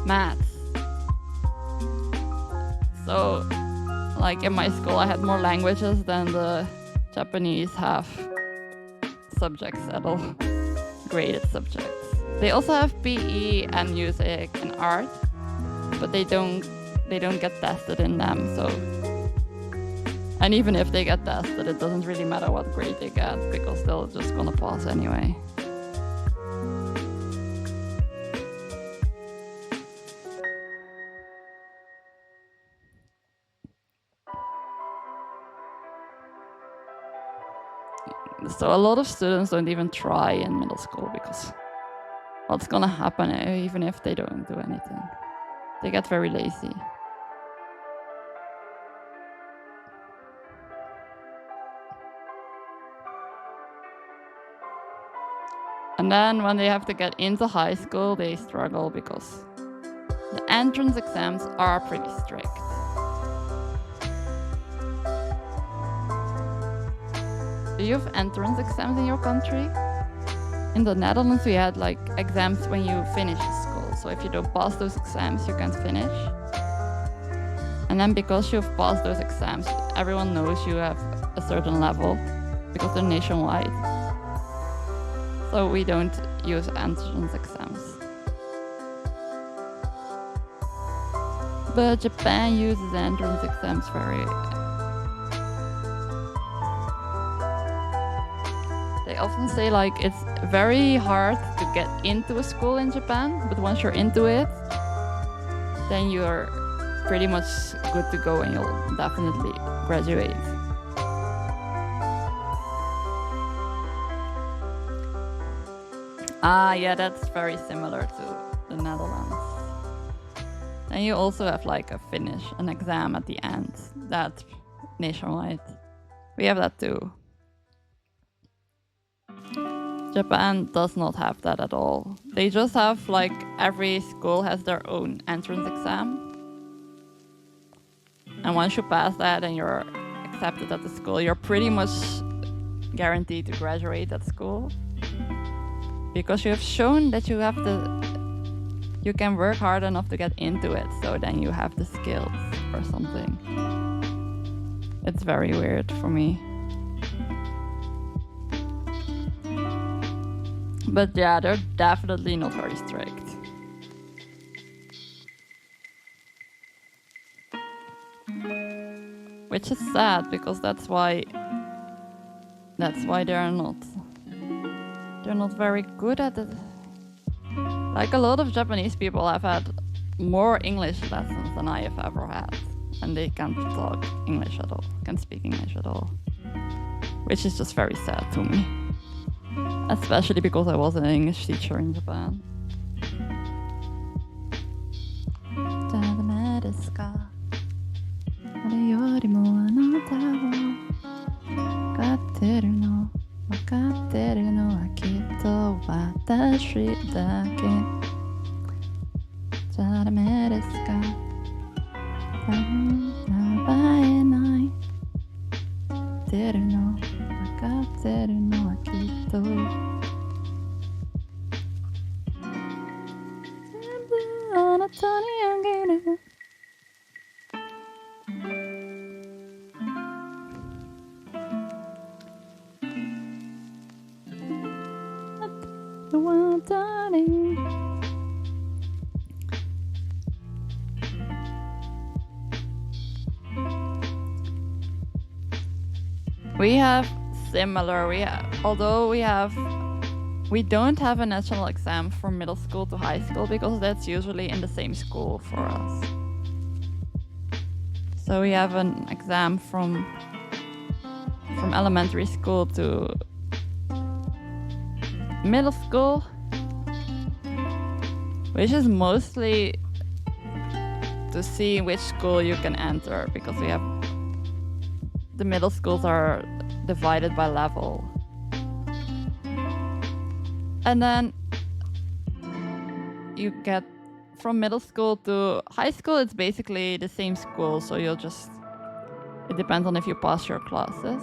maths. So, like in my school, I had more languages than the Japanese have subjects at all, graded subjects. They also have PE and music and art, but they don't get tested in them. So, and even if they get tested, it doesn't really matter what grade they get because they're just gonna pass anyway. So a lot of students don't even try in middle school because what's gonna happen even if they don't do anything? They get very lazy. And then when they have to get into high school, they struggle because the entrance exams are pretty strict. Do you have entrance exams in your country? In the Netherlands, we had like exams when you finish school. So if you don't pass those exams, you can't finish. And then because you've passed those exams, everyone knows you have a certain level because they're nationwide. So we don't use entrance exams. But Japan uses entrance exams very... They often say like it's very hard to get into a school in Japan, but once you're into it, then you're pretty much good to go and you'll definitely graduate. Ah, yeah, that's very similar to the Netherlands. And you also have like an exam at the end. That's nationwide. We have that too. Japan does not have that at all. They just have like every school has their own entrance exam. And once you pass that and you're accepted at the school, you're pretty much guaranteed to graduate at school. Because you have shown that you can work hard enough to get into it, so then you have the skills or something. It's very weird for me. But yeah, they're definitely not very strict. Which is sad, because that's why they're not very good at it. Like a lot of Japanese people have had more English lessons than I have ever had. And they can't talk English at all, can't speak English at all. Which is just very sad to me. Especially because I was an English teacher in Japan. We have similar, we don't have a national exam from middle school to high school because that's usually in the same school for us. So we have an exam from elementary school to middle school, which is mostly to see which school you can enter, because we have the middle schools are divided by level. And then you get from middle school to high school, it's basically the same school. So you'll just, it depends on if you pass your classes.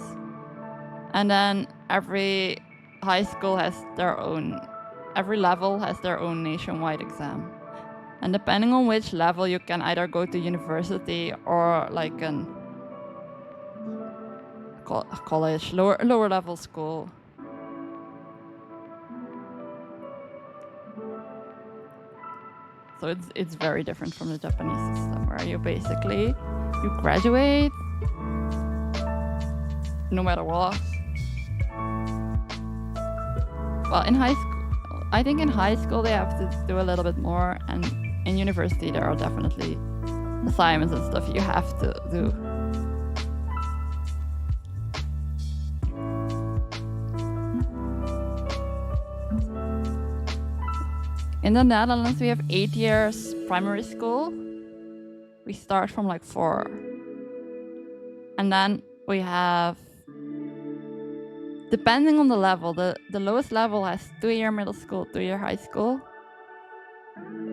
And then every high school has their own, every level has their own nationwide exam. And depending on which level, you can either go to university or like an college, lower level school. So it's very different from the Japanese system, where you basically, you graduate no matter what. Well, in high school, I think in high school they have to do a little bit more, and in university there are definitely assignments and stuff you have to do. In the Netherlands, we have 8 years primary school. We start from like 4. And then we have, depending on the level, the lowest level has 2-year middle school, 2-year high school.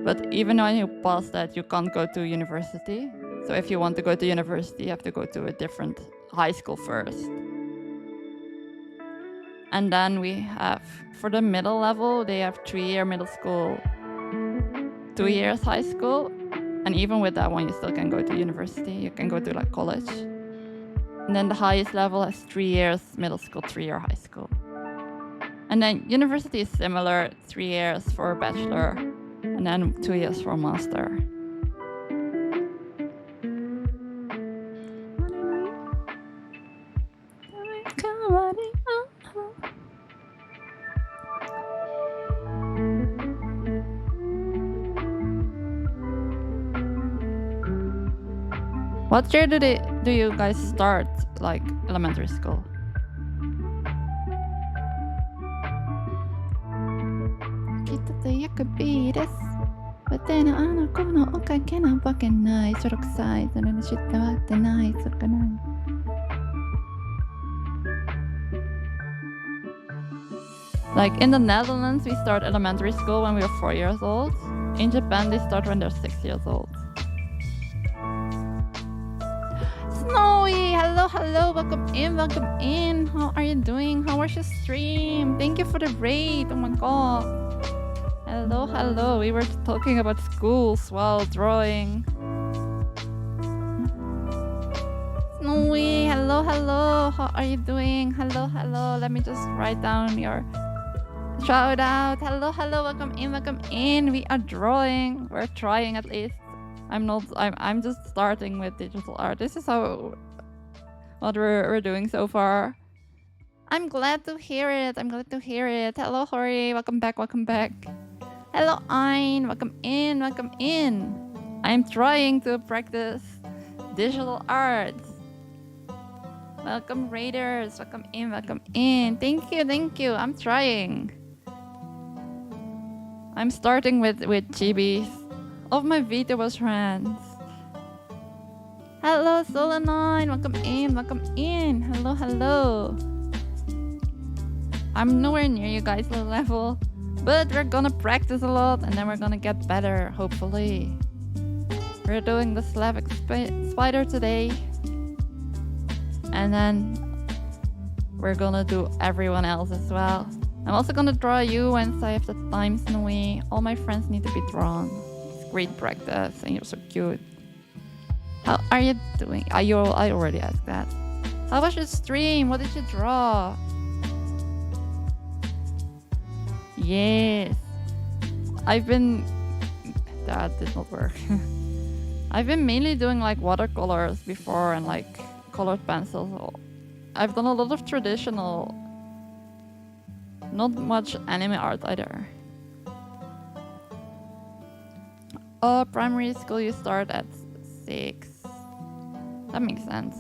But even when you pass that, you can't go to university. So if you want to go to university, you have to go to a different high school first. And then we have, for the middle level, they have 3-year middle school, 2 years high school. And even with that one, you still can go to university. You can go to like college. And then the highest level has 3 years middle school, 3-year high school. And then university is similar, 3 years for a bachelor, and then 2 years for a master. What year do you guys start, like, elementary school? Like, in the Netherlands, we start elementary school when we are 4 years old. In Japan, they start when they're 6 years old. Snowy, hello, welcome in. How are you doing? How was your stream? Thank you for the raid. Oh my god. Hello. We were talking about schools while drawing. Snowy, hello. How are you doing? Hello. Let me just write down your shout out. Hello, welcome in. We are drawing. We're trying at least. I'm just starting with digital art. This is what we're doing so far. I'm glad to hear it. Hello, Hori. Welcome back. Hello, Ayn. Welcome in. I'm trying to practice digital art. Welcome, Raiders. Welcome in. Thank you. I'm trying. I'm starting with chibis of my VTubers friends. Hello, Solanine. Welcome in. Hello. I'm nowhere near you guys' level, but we're gonna practice a lot and then we're gonna get better, hopefully. We're doing the Slavic spider today, and then we're gonna do everyone else as well. I'm also gonna draw you once I have the time, Snowy. All my friends need to be drawn. It's great practice, and you're so cute. How are you doing? I already asked that. How was your stream? What did you draw? Yes. That did not work. I've been mainly doing like watercolors before and like colored pencils. I've done a lot of traditional, not much anime art either. Primary school you start at 6. That makes sense.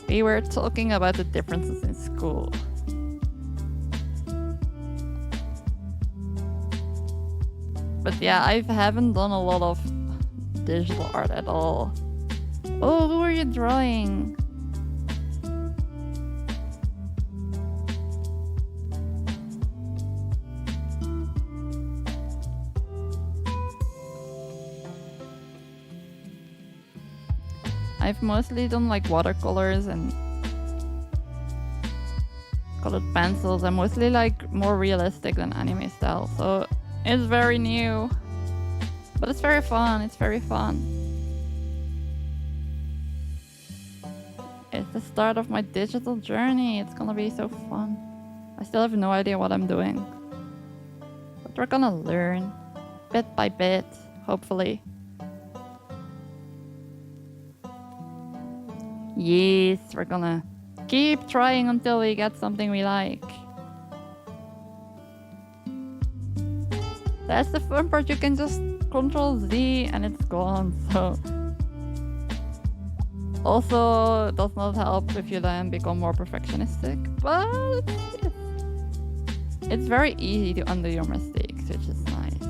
We were talking about the differences in school. But yeah, I haven't done a lot of digital art at all. Oh, who are you drawing? I've mostly done like watercolors and colored pencils. I'm mostly like more realistic than anime style, so it's very new. But it's very fun, it's very fun. It's the start of my digital journey. It's gonna be so fun. I still have no idea what I'm doing. But we're gonna learn bit by bit, hopefully. Yes, we're gonna keep trying until we get something we like. That's the fun part, you can just Control Z and it's gone, so... Also, does not help if you then become more perfectionistic, but it's very easy to undo your mistakes, which is nice.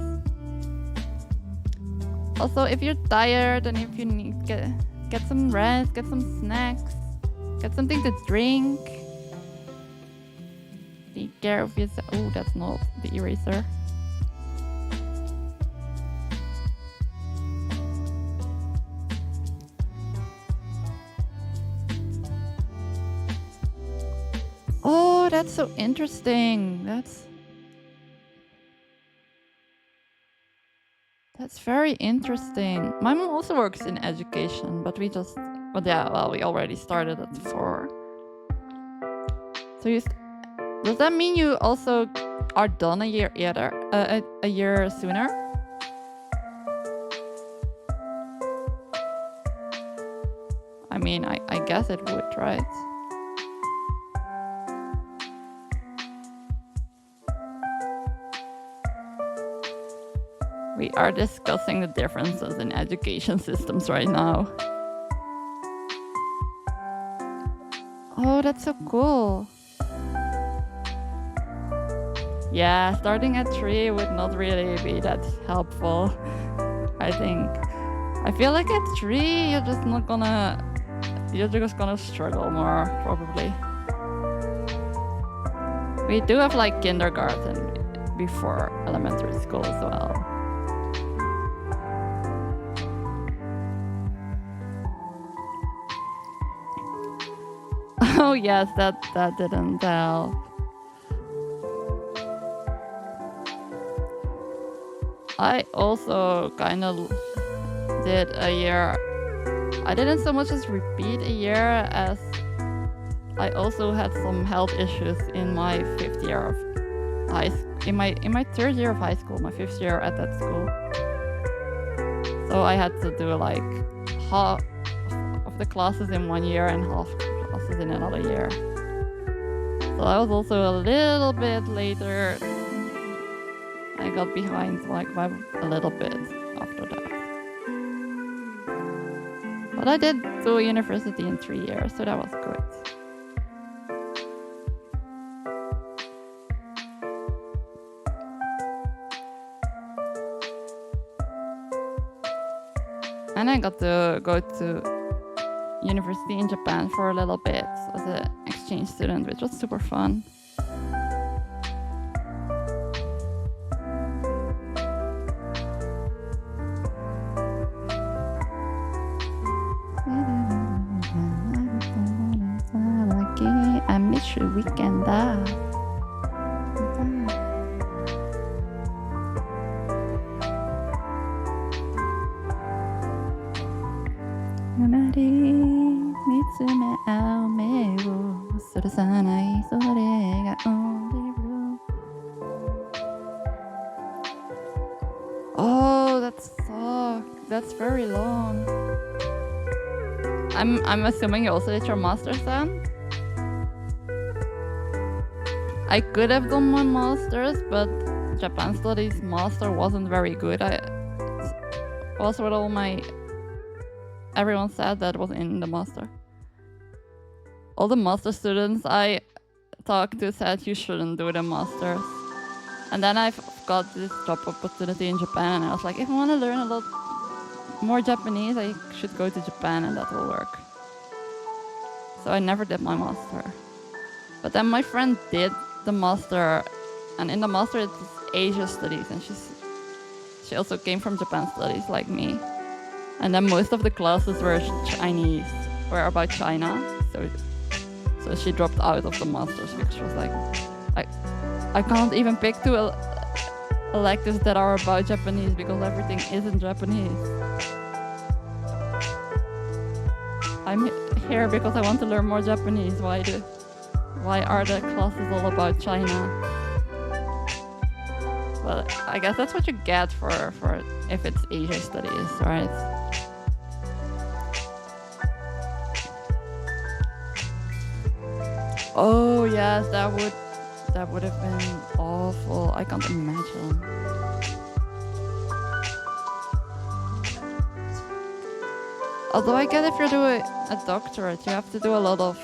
Also, if you're tired and if you need get some rest, get some snacks, get something to drink. Take care of yourself. Oh, that's not the eraser. Oh, that's so interesting. That's very interesting. My mom also works in education, but we already started at 4. So does that mean you also are done a year a year sooner? I mean, I guess it would, right? We are discussing the differences in education systems right now. Oh, that's so cool. Yeah, starting at 3 would not really be that helpful, I think. I feel like at 3, you're just gonna struggle more, probably. We do have like kindergarten before elementary school as well. Oh yes, that didn't help. I also kind of did a year. I didn't so much as repeat a year as I also had some health issues in my 5th year of high school. In my 3rd year of high school, my 5th year at that school. So I had to do like half of the classes in 1 year and half classes in another year. So I was also a little bit later. I got behind like by a little bit after that. But I did do university in 3 years, so that was good. And I got to go to university in Japan for a little bit as an exchange student, which was super fun. I miss your weekend. Oh, that's very long. I'm assuming you also did your master's then? I could have done my master's, but Japan Studies master wasn't very good. Also with all everyone said that was in the master. All the master students I talked to said you shouldn't do the masters. And then I got this job opportunity in Japan and I was like, if I want to learn a lot more Japanese, I should go to Japan and that will work. So I never did my master. But then my friend did the master, and in the master it's Asia studies, and she also came from Japan studies like me. And then most of the classes were Chinese, were about China. So she dropped out of the masters because she was like, I can't even pick two electives that are about Japanese because everything is in Japanese. I'm here because I want to learn more Japanese. Why are the classes all about China? Well, I guess that's what you get for if it's Asia studies, right? Oh yes, that would have been awful. I can't imagine. Although I get if you're doing a doctorate, you have to do a lot of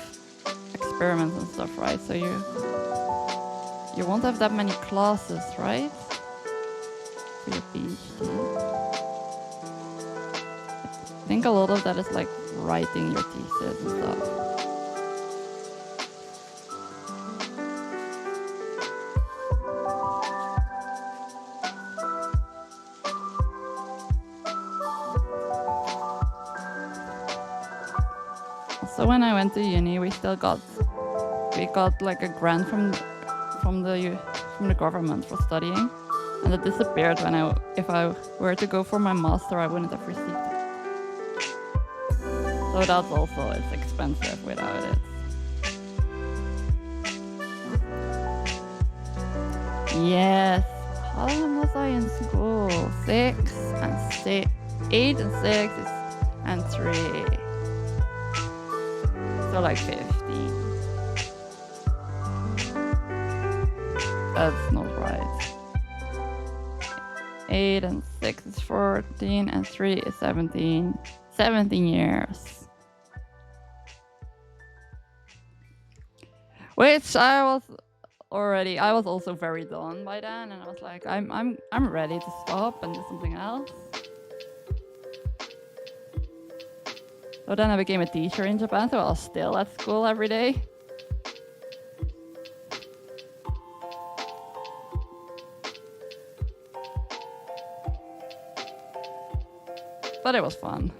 experiments and stuff, right? So you won't have that many classes, right? For your PhD. I think a lot of that is like writing your thesis and stuff. So when I went to uni, we got like a grant from the government for studying, and it disappeared if I were to go for my master, I wouldn't have received it. So that's also, it's expensive without it. Yes. How long was I in school? 6 and 6, 8 and 6 and 3. So like 15. That's not right. 8 and 6 is 14 and 3 is 17. 17 years. Which I was also very done by then, and I was like, I'm ready to stop and do something else. So then I became a teacher in Japan, so I was still at school every day. But it was fun.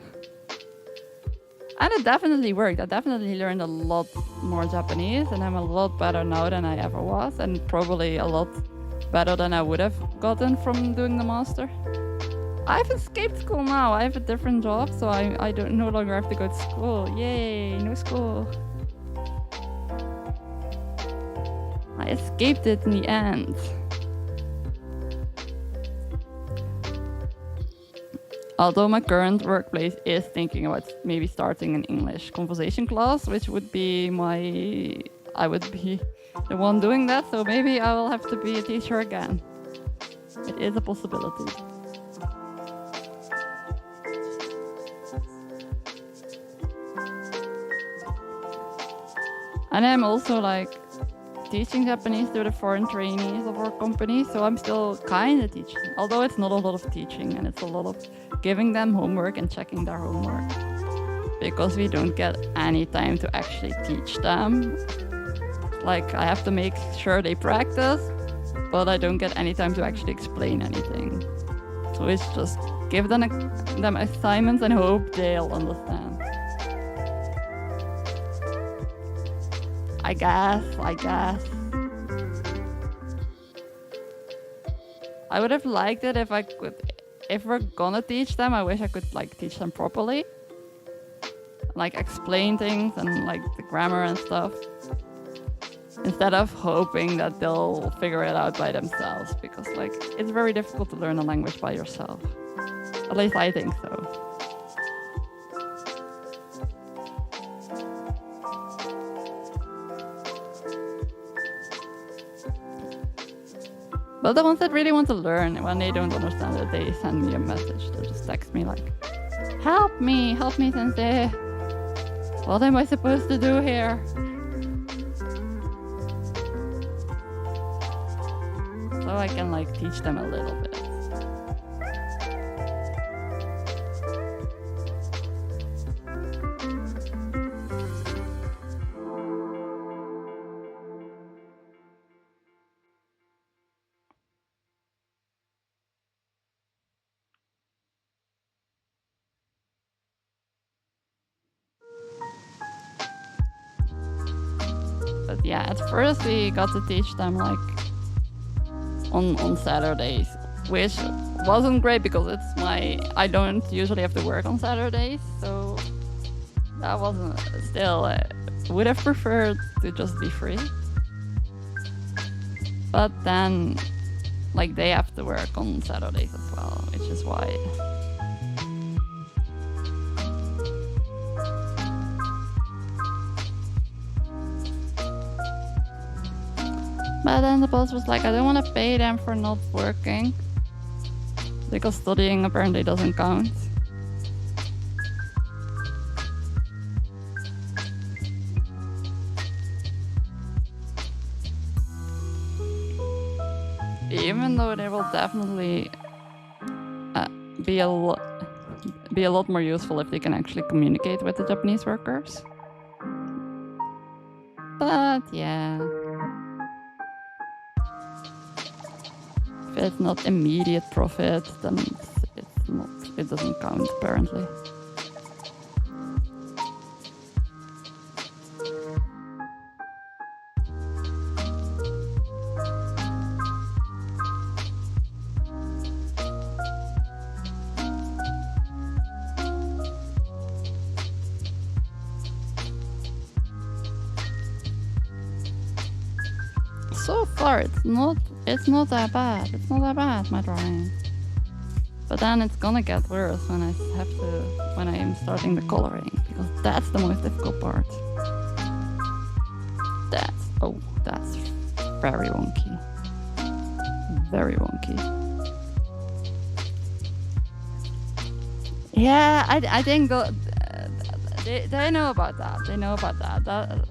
And it definitely worked. I definitely learned a lot more Japanese, and I'm a lot better now than I ever was, and probably a lot better than I would have gotten from doing the master. I've escaped school now. I have a different job, so I no longer have to go to school. Yay, no school. I escaped it in the end. Although my current workplace is thinking about maybe starting an English conversation class, which would be I would be the one doing that, so maybe I will have to be a teacher again. It is a possibility. And I'm also like teaching Japanese to the foreign trainees of our company, so I'm still kind of teaching, although it's not a lot of teaching, and it's a lot of giving them homework and checking their homework, because we don't get any time to actually teach them. Like, I have to make sure they practice, but I don't get any time to actually explain anything. So it's just give them assignments and hope they'll understand. I guess. I would have liked it if I could. If we're gonna teach them, I wish I could like teach them properly, like explain things and like the grammar and stuff, instead of hoping that they'll figure it out by themselves, because like it's very difficult to learn a language by yourself. At least I think so. But the ones that really want to learn, when they don't understand it, they send me a message. They just text me like, help me, sensei. What am I supposed to do here? So I can like teach them a little bit. yeah, at first we got to teach them like on Saturdays, which wasn't great because I don't usually have to work on Saturdays, so that wasn't still. Would have preferred to just be free, but then like they have to work on Saturdays as well, which is why. But then the boss was like, I don't want to pay them for not working because studying apparently doesn't count. Even though they will definitely be a lot more useful if they can actually communicate with the Japanese workers. But yeah. If it's not immediate profit, then it doesn't count apparently. So far, it's not that bad. It's not that bad, my drawing. But then it's gonna get worse when I am starting the coloring, because that's the most difficult part. That's very wonky. Very wonky. Yeah, I think they know about that. They know about that.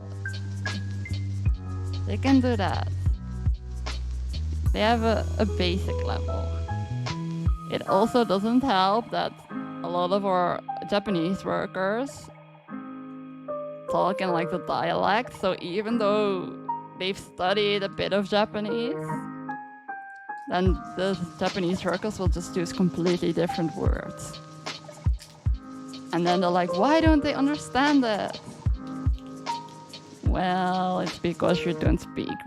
They can do that. They have a basic level. It also doesn't help that a lot of our Japanese workers talk in like the dialect, so even though they've studied a bit of Japanese, then the Japanese workers will just use completely different words. And then they're like, why don't they understand it? Well, it's because you don't speak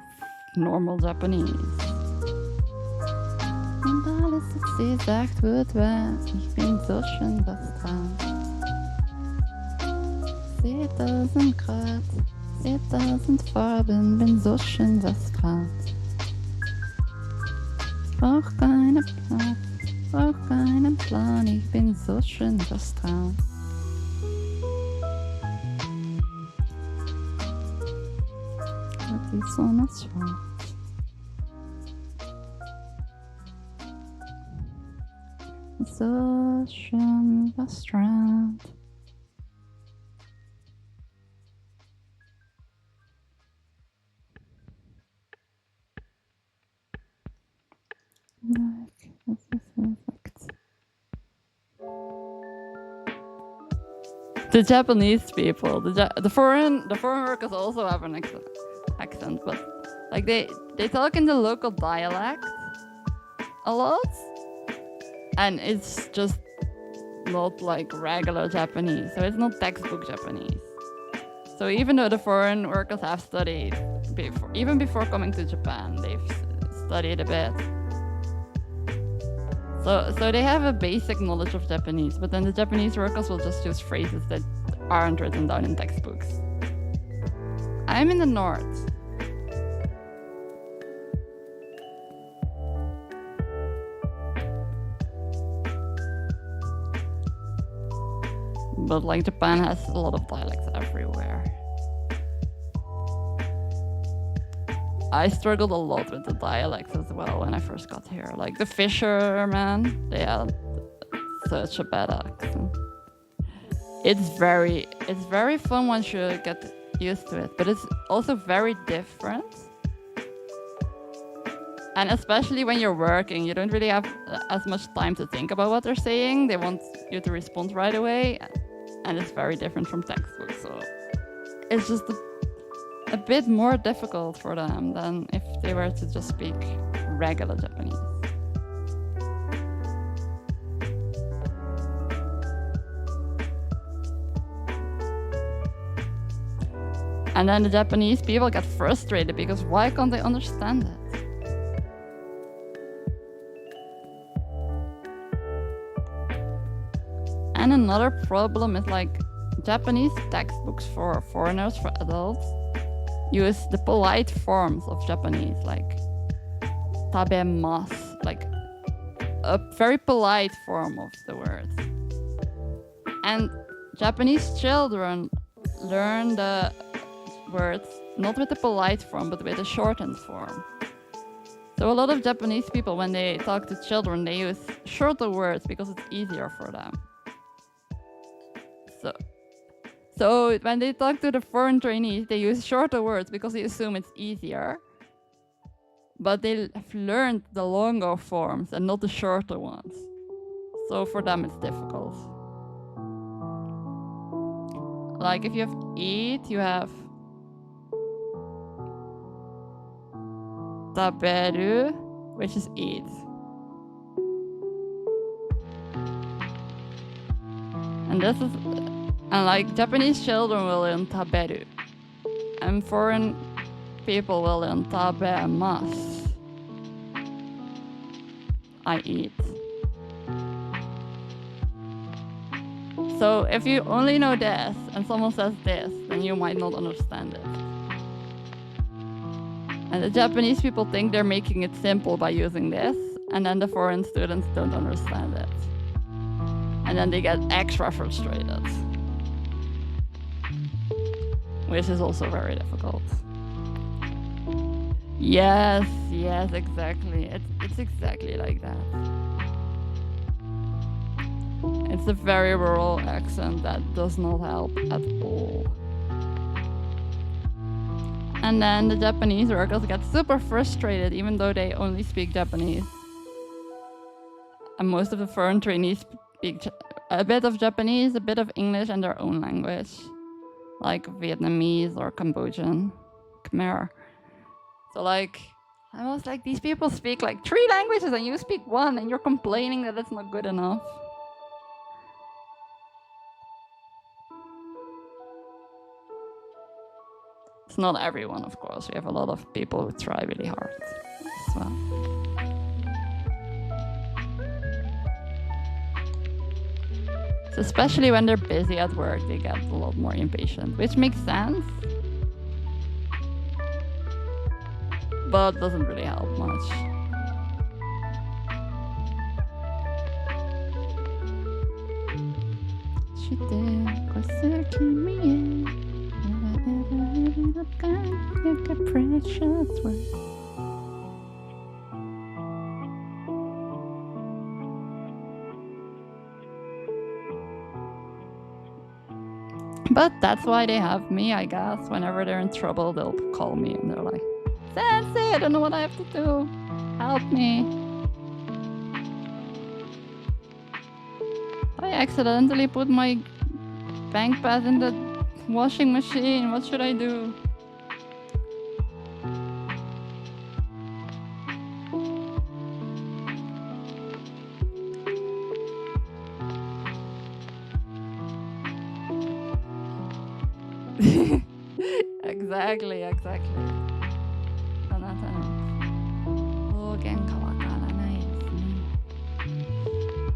normal Japanese. Und alles, was sie sagt, wird wahr. Ich bin so schön verstrahlt. 10.000 Grad, 10.000 Farben, bin so schön verstrahlt. Brauch keinen Plan, ich bin so schön verstrahlt. Die Sonne ist schwarz. So schön verstrahlt. The Japanese people, the foreign workers also have an accent, but like they talk in the local dialect a lot, and it's just not like regular Japanese, so it's not textbook Japanese. So even though the foreign workers have studied even before coming to Japan, they've studied a bit. So they have a basic knowledge of Japanese, but then the Japanese workers will just use phrases that aren't written down in textbooks. I'm in the north. But like Japan has a lot of dialects everywhere. I struggled a lot with the dialects as well when I first got here. Like the fishermen, they had such a bad accent. It's very fun once you get used to it, but it's also very different. And especially when you're working, you don't really have as much time to think about what they're saying. They want you to respond right away, and it's very different from textbooks. So it's just a bit more difficult for them than if they were to just speak regular Japanese. And then the Japanese people get frustrated because why can't they understand it? And another problem is like Japanese textbooks for foreigners, for adults, use the polite forms of Japanese, like tabemasu, like a very polite form of the word. And Japanese children learn the words not with the polite form, but with the shortened form. So a lot of Japanese people, when they talk to children, they use shorter words because it's easier for them. So when they talk to the foreign trainees, they use shorter words because they assume it's easier. But they have learned the longer forms and not the shorter ones. So for them it's difficult. Like if you have eat, you have taberu, which is eat. And this is, and like Japanese children will learn taberu. And foreign people will learn tabemasu. I eat. So if you only know this and someone says this, then you might not understand it. And the Japanese people think they're making it simple by using this, and then the foreign students don't understand it. And then they get extra frustrated. Which is also very difficult. Yes, exactly. It's exactly like that. It's a very rural accent that does not help at all. And then the Japanese workers get super frustrated even though they only speak Japanese. And most of the foreign trainees speak a bit of Japanese, a bit of English, and their own language. Like Vietnamese or Cambodian, Khmer. So like, I was like, these people speak like 3 languages and you speak 1 and you're complaining that it's not good enough. It's not everyone, of course. We have a lot of people who try really hard as well. So especially when they're busy at work, they get a lot more impatient, which makes sense. But doesn't really help much. Precious word. But that's why they have me, I guess. Whenever they're in trouble, they'll call me and they're like, Sensei, I don't know what I have to do. Help me. I accidentally put my bank pass in the washing machine. What should I do? Exactly.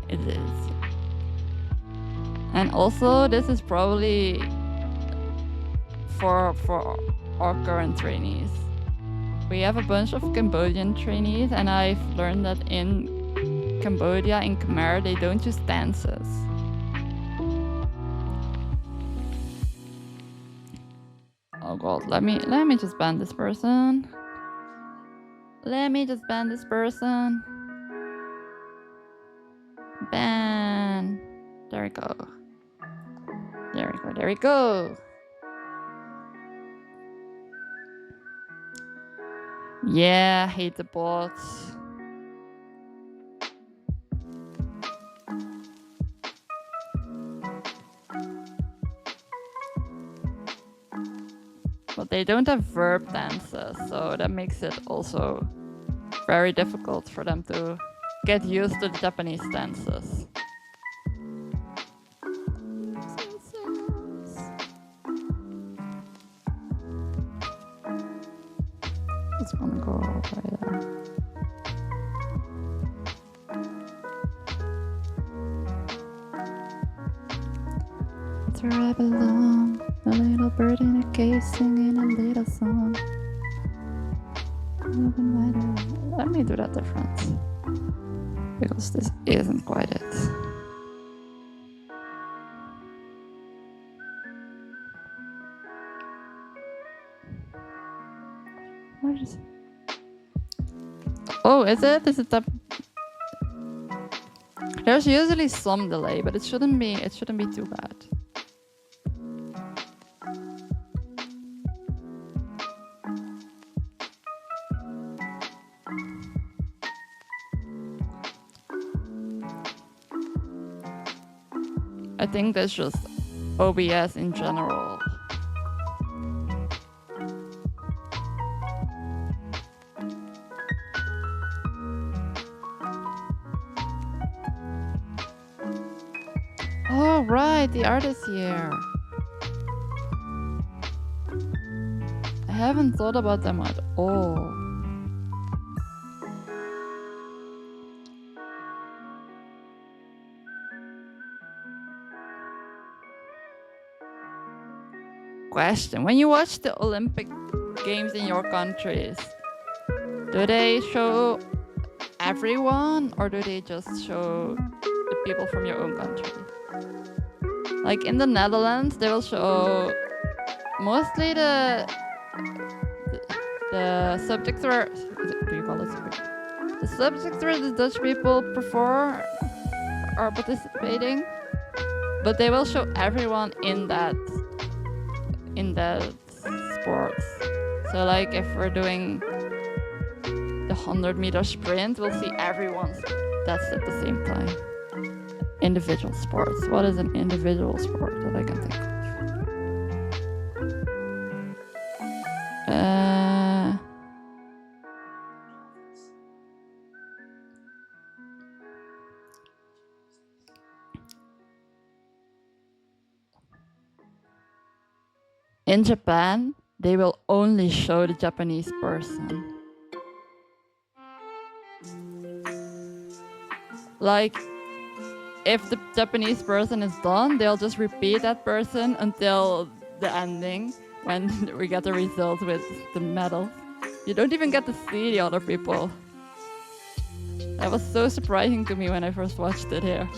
It is. And also, this is probably for our current trainees. We have a bunch of Cambodian trainees, and I've learned that in Cambodia, in Khmer, they don't use tenses. Oh god, let me just ban this person. Ban. There we go. Yeah, hate the bots. But they don't have verb tenses, so that makes it also very difficult for them to get used to the Japanese tenses. just gonna go right there. It's where I belong, a little bird in a cage singing a little song. Let me do that different, because this isn't quite it. Oh, is it? Is it that? There's usually some delay, but it shouldn't be too bad. I think that's just OBS in general. Oh, right, the art is here. I haven't thought about them at all. Question: when you watch the Olympic Games in your countries, do they show everyone or do they just show the people from your own country? Like in the Netherlands, they will show mostly the subjects where, do you call it subject? The subjects where the Dutch people prefer are participating, but they will show everyone in that sports. So like if we're doing the 100-meter sprint, we'll see everyone that's at the same time. Individual sports. What is an individual sport that I can think of? In Japan, they will only show the Japanese person. Like, if the Japanese person is done, they'll just repeat that person until the ending, when we get the results with the medals. You don't even get to see the other people. That was so surprising to me when I first watched it here.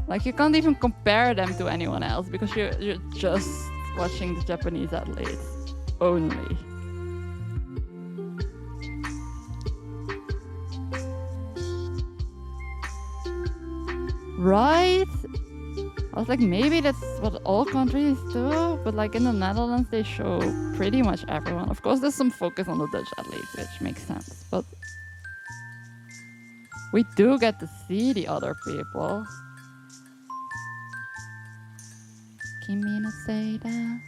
Like, you can't even compare them to anyone else because you're just watching the Japanese athletes only. Right? I was like, maybe that's what all countries do, but like in the Netherlands, they show pretty much everyone. Of course, there's some focus on the Dutch athletes, which makes sense, but we do get to see the other people. Kimi no Seida.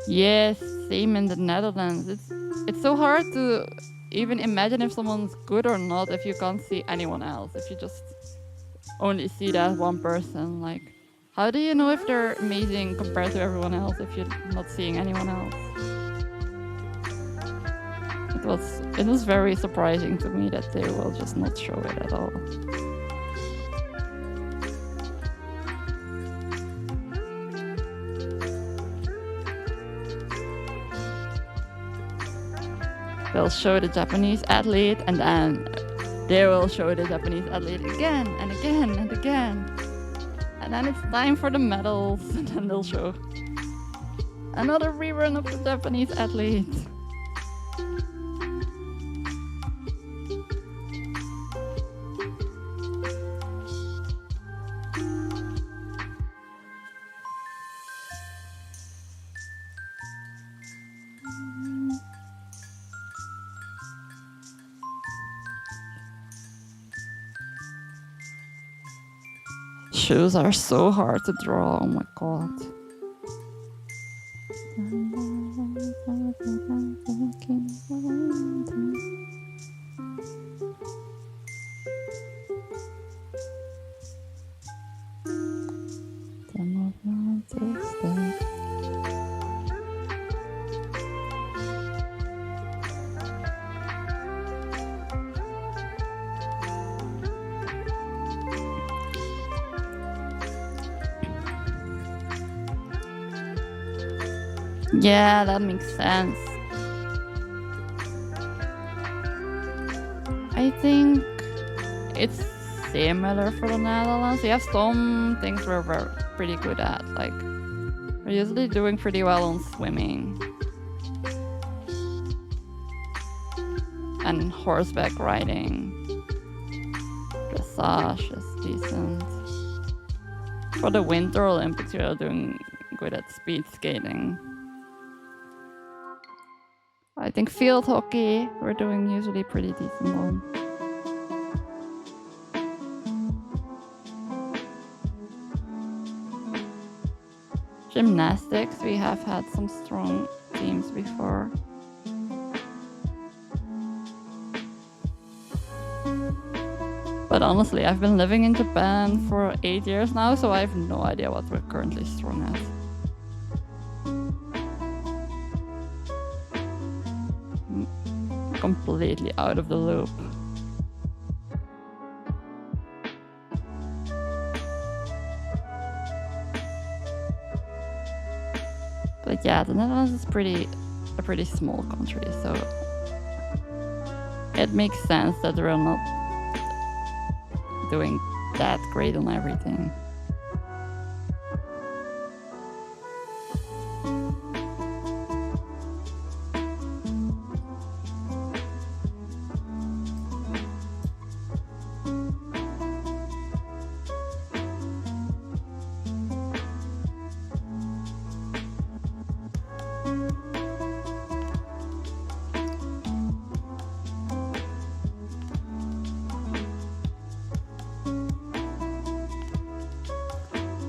Yes, same in the Netherlands. It's so hard to even imagine if someone's good or not if you can't see anyone else. If you just only see that one person, like, how do you know if they're amazing compared to everyone else if you're not seeing anyone else? It was very surprising to me that they will just not show it at all. They'll show the Japanese athlete and then they will show the Japanese athlete again and again and again. And then it's time for the medals and then they'll show another rerun of the Japanese athlete. Shoes are so hard to draw, oh my god. Yeah, that makes sense. I think it's similar for the Netherlands. We have some things we're pretty good at. Like, we're usually doing pretty well on swimming. And horseback riding. Dressage is decent. For the Winter Olympics, we are doing good at speed skating. I think field hockey, we're doing usually pretty decent on. Gymnastics, we have had some strong teams before. But honestly, I've been living in Japan for 8 years now, so I have no idea what we're currently strong at. Completely out of the loop. But yeah, the Netherlands is a pretty small country, so it makes sense that we're not doing that great on everything.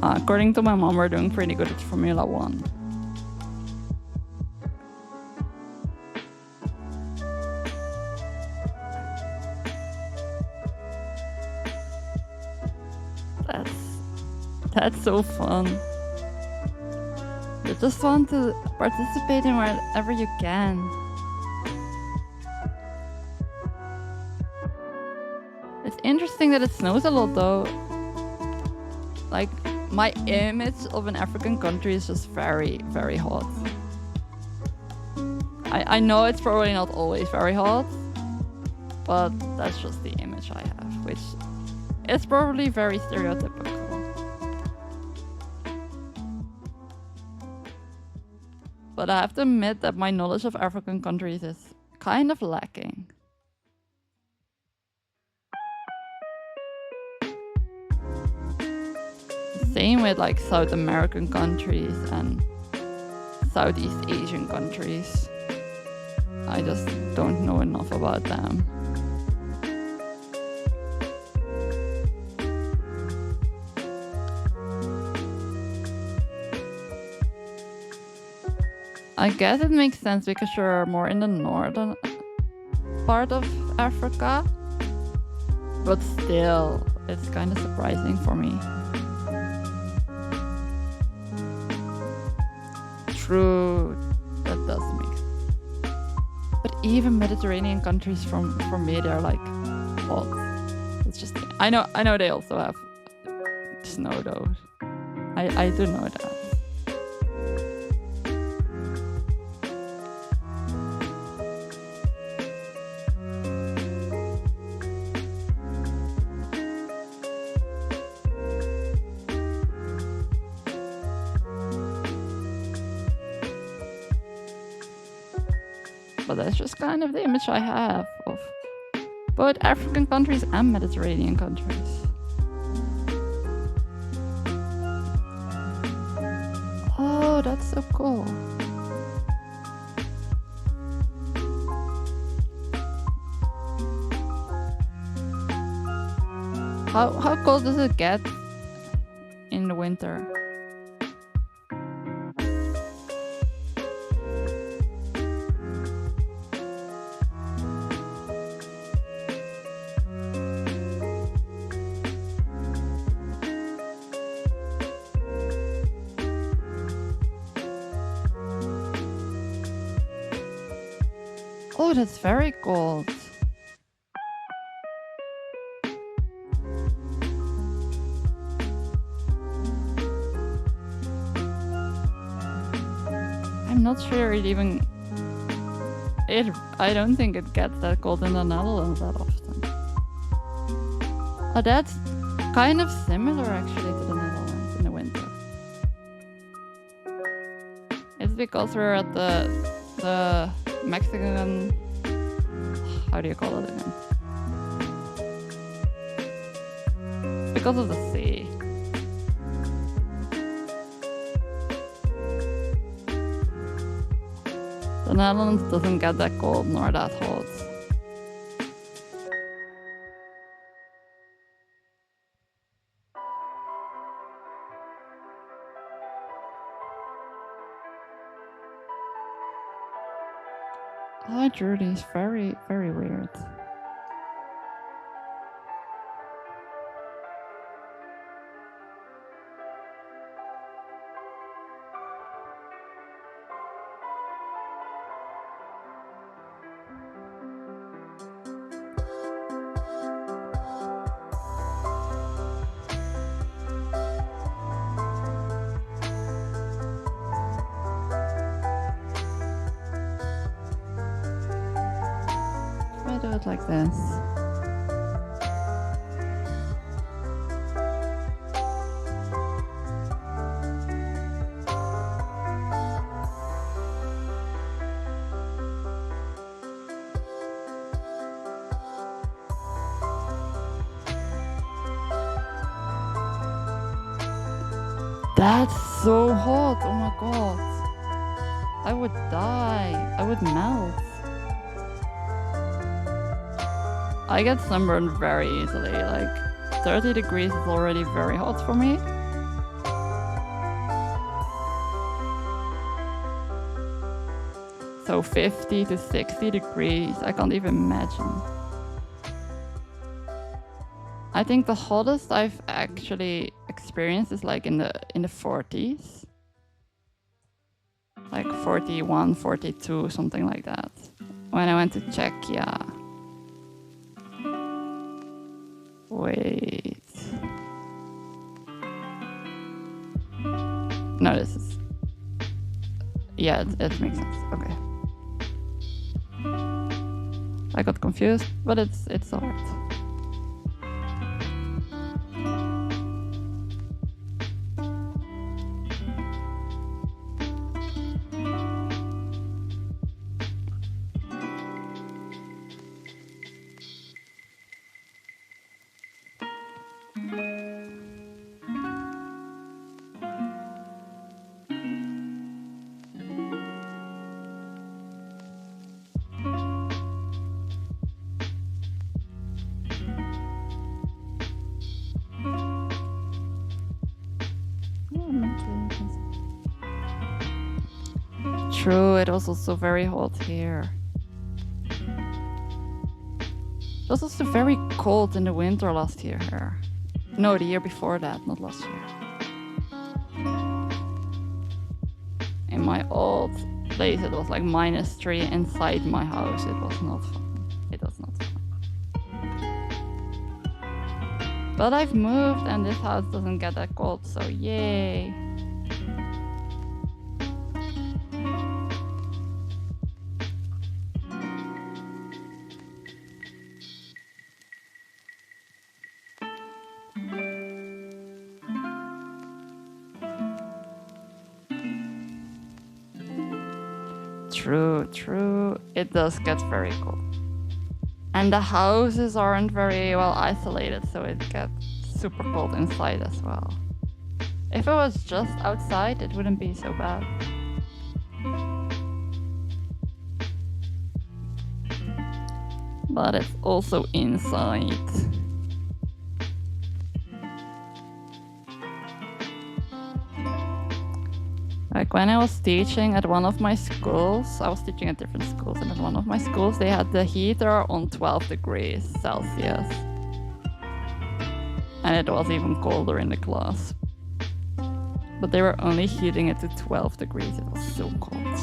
According to my mom, we're doing pretty good at Formula 1. That's so fun. You just want to participate in wherever you can. It's interesting that it snows a lot though. Like, my image of an African country is just very, very hot. I know it's probably not always very hot, but that's just the image I have, which is probably very stereotypical. But I have to admit that my knowledge of African countries is kind of lacking. Same with like South American countries and Southeast Asian countries. I just don't know enough about them. I guess it makes sense because you're more in the northern part of Africa, but still, it's kind of surprising for me. True, that does make sense. But even Mediterranean countries from me, they're like hot. It's just, I know they also have snow though. I do know that. But that's just kind of the image I have of both African countries and Mediterranean countries. Oh, that's so cool. How cold does it get in the winter? Oh, that's very cold. not sure it even... I don't think it gets that cold in the Netherlands that often. That's kind of similar actually to the Netherlands in the winter. It's because we're at the Mexican... How do you call it again? Because of the sea. The Netherlands doesn't get that cold nor that hot. Hi Judy, is very, very weird. I do it like this. That's so hot, oh my god. I would die, I would melt. I get sunburned very easily, like 30 degrees is already very hot for me. So 50 to 60 degrees, I can't even imagine. I think the hottest I've actually experienced is like in the 40s. Like 41, 42, something like that. When I went to Czechia. Wait. No, this is... Yeah, it makes sense. Okay. I got confused, but it's alright. True, it was also very hot here. It was also very cold in the winter last year here. No, the year before that, not last year. In my old place, it was like -3 inside my house. It was not fun. It was not fun. But I've moved and this house doesn't get that cold, so yay. True. It does get very cold. And the houses aren't very well isolated, so it gets super cold inside as well. If it was just outside, it wouldn't be so bad. But it's also inside. Like when I was teaching at one of my schools, I was teaching at different schools, and at one of my schools they had the heater on 12 degrees Celsius. And it was even colder in the class. But they were only heating it to 12 degrees, it was so cold.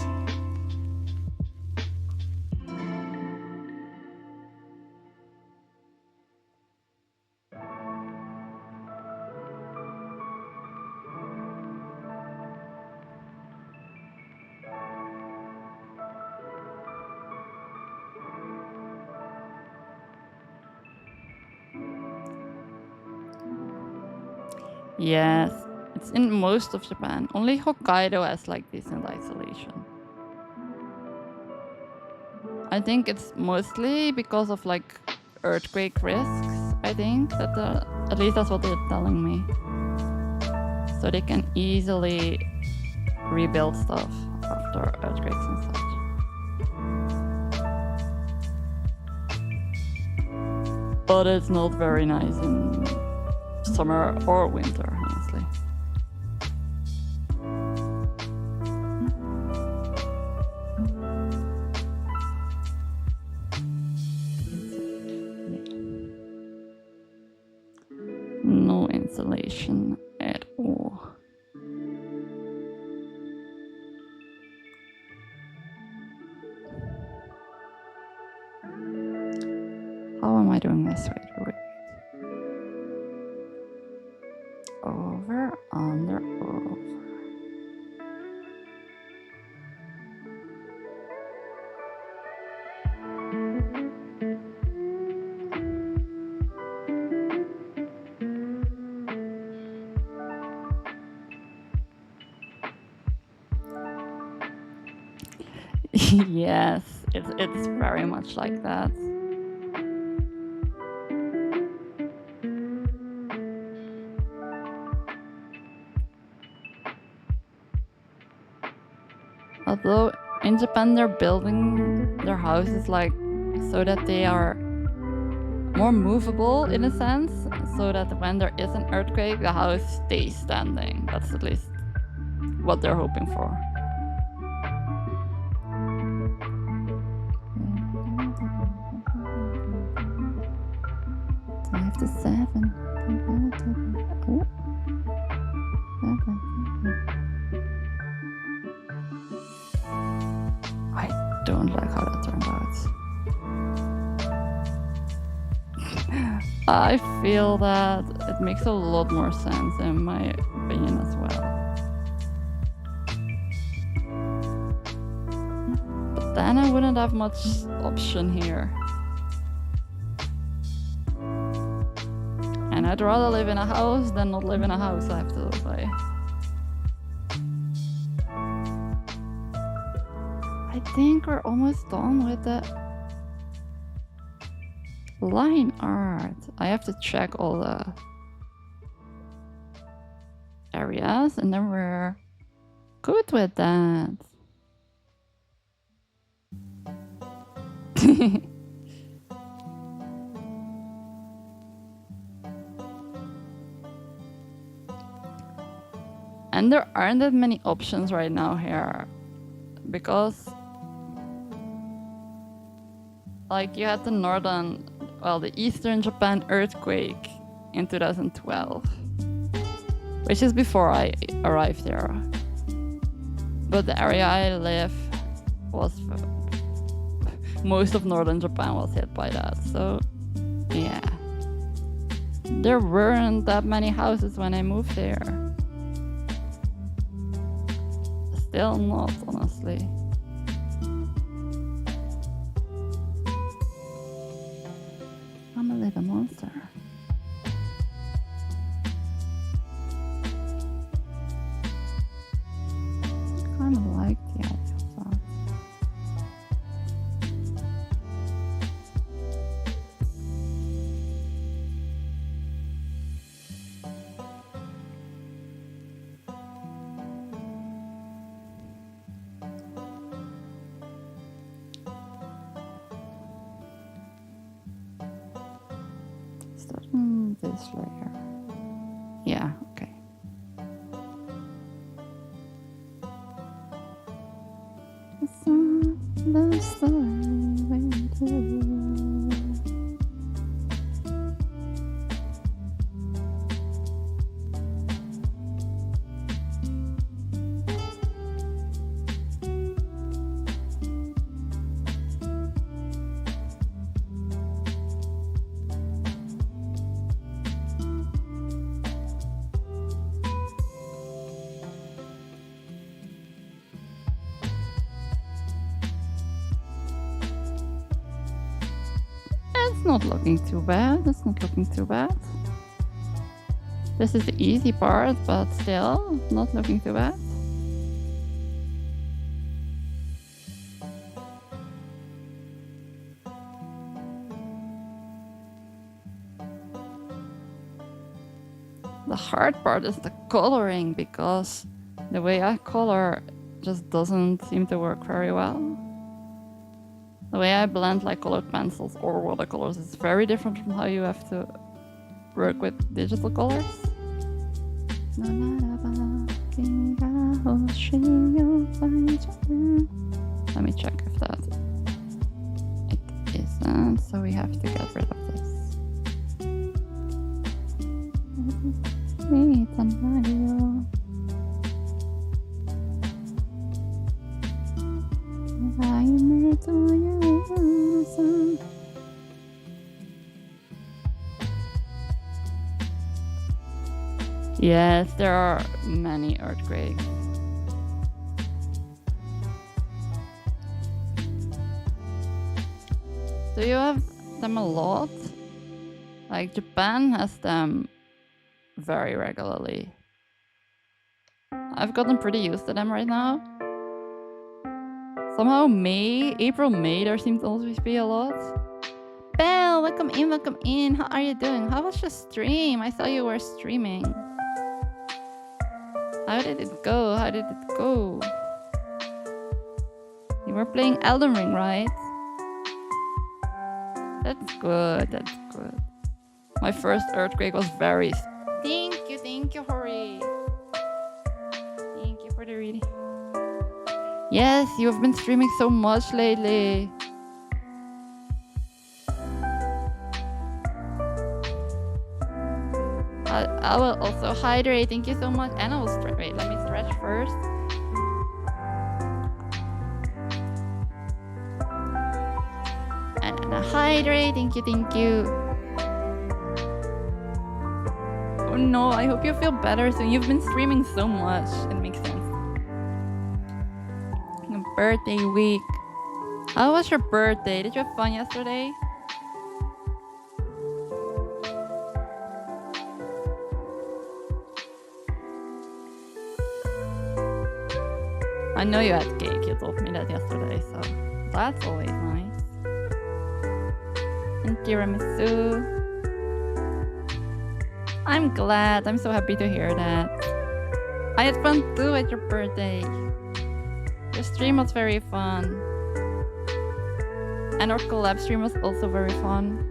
Yes, it's in most of Japan. Only Hokkaido has like decent isolation. I think it's mostly because of like earthquake risks. I think that at least that's what they're telling me. So they can easily rebuild stuff after earthquakes and such. But it's not very nice in summer or winter, honestly. No insulation at all. How am I doing this? Wait. Over, under, over. Yes, it's very much like that. Although in Japan they're building their houses like so that they are more movable in a sense, so that when there is an earthquake, the house stays standing. That's at least what they're hoping for. I have to 7. Oh. I don't like how that turned out. I feel that it makes a lot more sense in my opinion as well. But then I wouldn't have much option here. And I'd rather live in a house than not live in a house, I have to say. I think we're almost done with the line art. I have to check all the areas and then we're good with that. And there aren't that many options right now here because like you had the Eastern Japan earthquake in 2012, which is before I arrived there. But the area I live was most of northern Japan was hit by that. So yeah, there weren't that many houses when I moved there. Still not, honestly. I'm a little monster. Kind of like the idea of that. Starting this layer. Yeah, okay. The story went to. It's not looking too bad. It's not looking too bad. This is the easy part, but still not looking too bad. The hard part is the coloring, because the way I color just doesn't seem to work very well. The way I blend like colored pencils or watercolors is very different from how you have to work with digital colors. Let me check if that it isn't, so we have to get rid of this. Yes, there are many earthquakes. Do you have them a lot? Like Japan has them very regularly. I've gotten pretty used to them right now. Somehow April, May, there seems to always be a lot. Belle, welcome in, welcome in. How are you doing? How was your stream? I saw you were streaming. How did it go? How did it go? You were playing Elden Ring, right? That's good, that's good. My first earthquake was very... Thank you, Hori. Thank you for the reading. Yes, you've been streaming so much lately. I will also hydrate. Thank you so much. And I will stretch. Wait, let me stretch first. And I hydrate. Thank you, thank you. Oh no, I hope you feel better soon. You've been streaming so much. It makes sense. Birthday week. How was your birthday? Did you have fun yesterday? I know you had cake. You told me that yesterday, so that's always nice. And tiramisu. I'm glad. I'm so happy to hear that. I had fun too at your birthday. Your stream was very fun. And our collab stream was also very fun.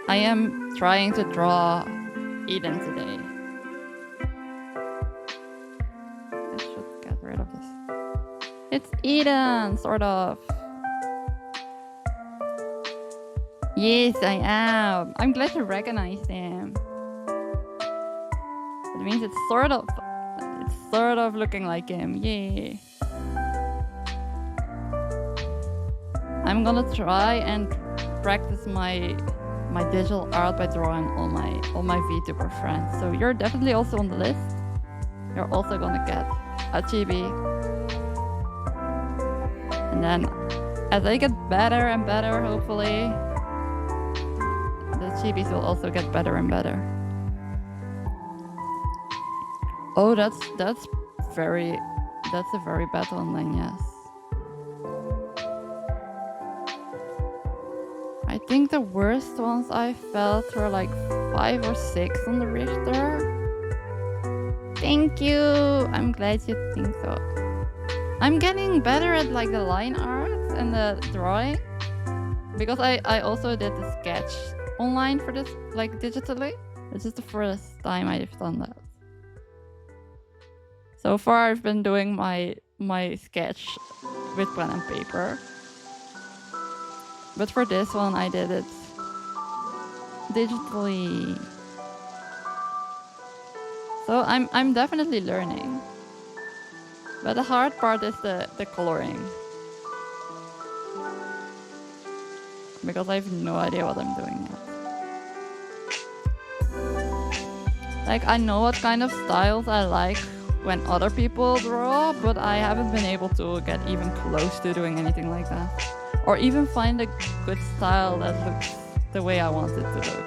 I am trying to draw Eden today. I should get rid of this. It's Eden, sort of. Yes, I am. I'm glad you recognize him. It means it's sort of looking like him. Yay. I'm gonna try and practice my digital art by drawing all my VTuber friends. So you're definitely also on the list. You're also gonna get a chibi. And then as I get better and better, hopefully the chibis will also get better and better. Oh, that's a very bad one then, yes. I think the worst ones I felt were like 5 or 6 on the Richter. Thank you. I'm glad you think so. I'm getting better at like the line art and the drawing, because I also did the sketch online for this, like digitally. This is the first time I've done that. So far I've been doing my sketch with pen and paper. But for this one I did it digitally. So I'm definitely learning. But the hard part is the coloring. Because I have no idea what I'm doing yet. Like, I know what kind of styles I like when other people draw, but I haven't been able to get even close to doing anything like that. Or even find a good style that looks the way I want it to look.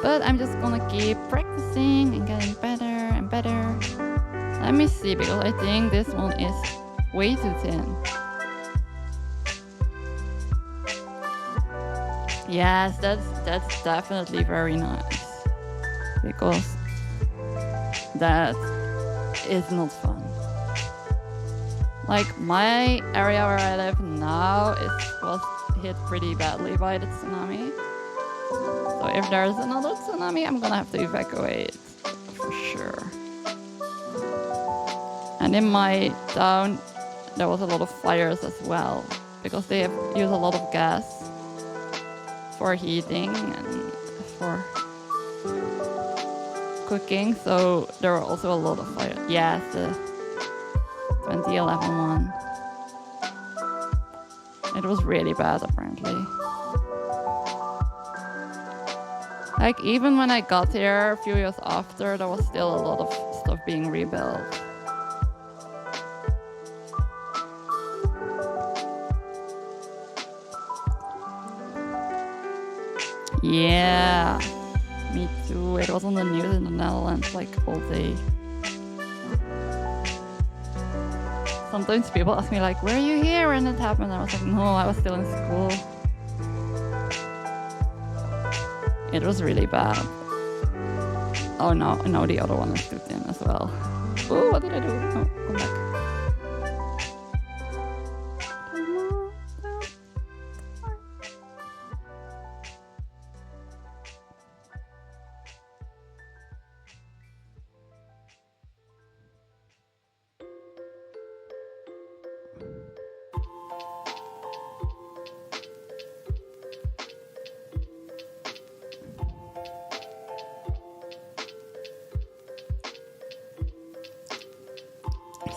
But I'm just gonna keep practicing and getting better and better. Let me see, because I think this one is way too thin. Yes, that's definitely very nice. Because that is not fun. Like my area where I live now was hit pretty badly by the tsunami. So if there's another tsunami, I'm gonna have to evacuate for sure. And in my town, there was a lot of fires as well, because they use a lot of gas for heating and for cooking. So there were also a lot of fires. Yes, the 2011 one. It was really bad, apparently. Like, even when I got here a few years after, there was still a lot of stuff being rebuilt. Yeah, me too. It was on the news in the Netherlands like all day. Sometimes people ask me like, were you here when it happened? I was like, no, I was still in school. It was really bad. Oh no, the other one is too thin as well. Oh, what did I do? Oh, come back.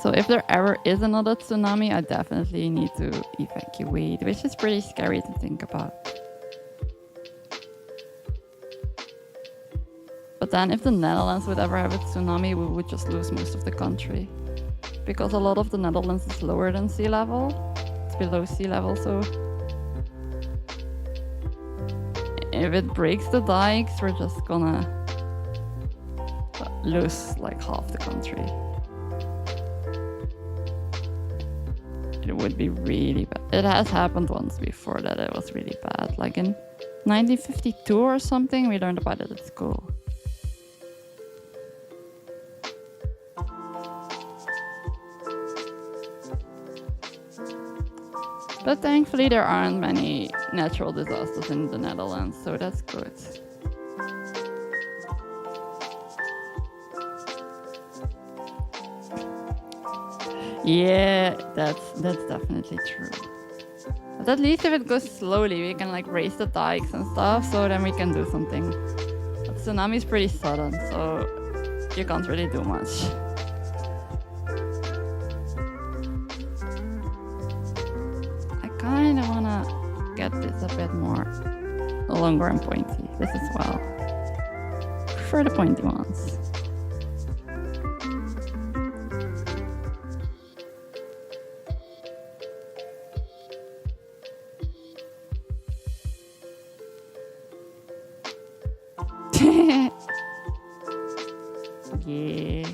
So if there ever is another tsunami, I definitely need to evacuate, which is pretty scary to think about. But then if the Netherlands would ever have a tsunami, we would just lose most of the country. Because a lot of the Netherlands is lower than sea level. It's below sea level, so if it breaks the dikes, we're just gonna lose like half the country. It would be really bad. It has happened once before that it was really bad. Like in 1952 or something, we learned about it at school. But thankfully there aren't many natural disasters in the Netherlands, so that's good. Yeah, that's definitely true. But at least if it goes slowly, we can like raise the dikes and stuff, so then we can do something. But tsunami is pretty sudden, so you can't really do much. I kind of want to get this a bit more longer and pointy. This as well. Prefer the pointy ones. Yeah,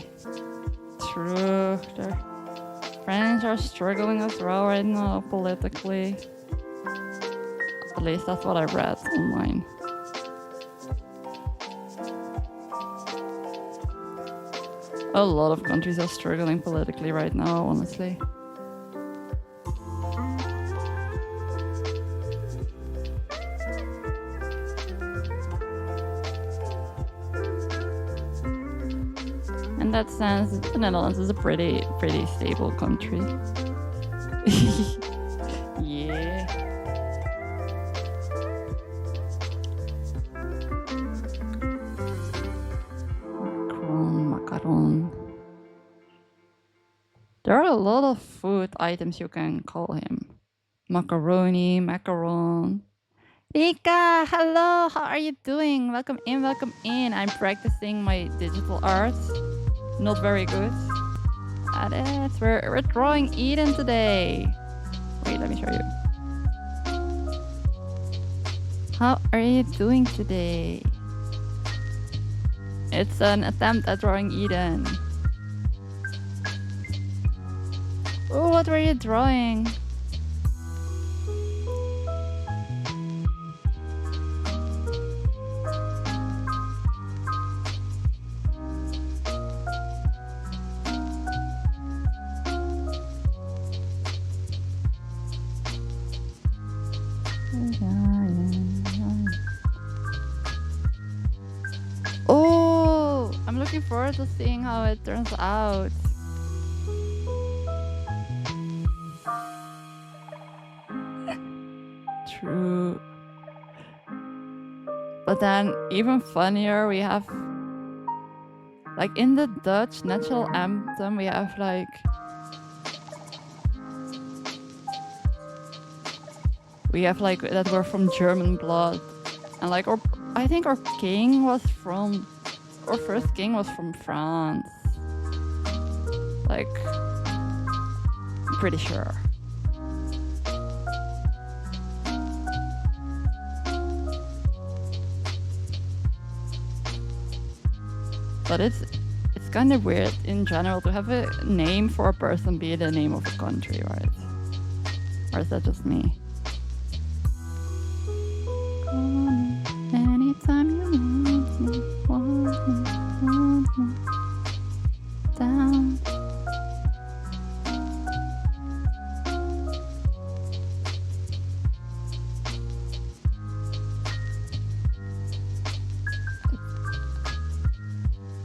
true. The French are struggling as well right now politically. At least that's what I read online. A lot of countries are struggling politically right now, honestly. In that sense, the Netherlands is a pretty stable country. Yeah. Macaron. There are a lot of food items you can call him. Macaroni, macaron. Rika, hello, how are you doing? Welcome in, welcome in. I'm practicing my digital art. Not very good. at it. We're drawing Eden today. Wait, let me show you. How are you doing today? It's an attempt at drawing Eden. Oh, what were you drawing? Oh, I'm looking forward to seeing how it turns out. True. But then, even funnier, we have, like, in the Dutch national anthem, we have, like, that we're from German blood. And, like, I think our king was from, our first king was from France. Like, I'm pretty sure. But it's kind of weird in general to have a name for a person be the name of a country, right? Or is that just me? Anytime you want me, down.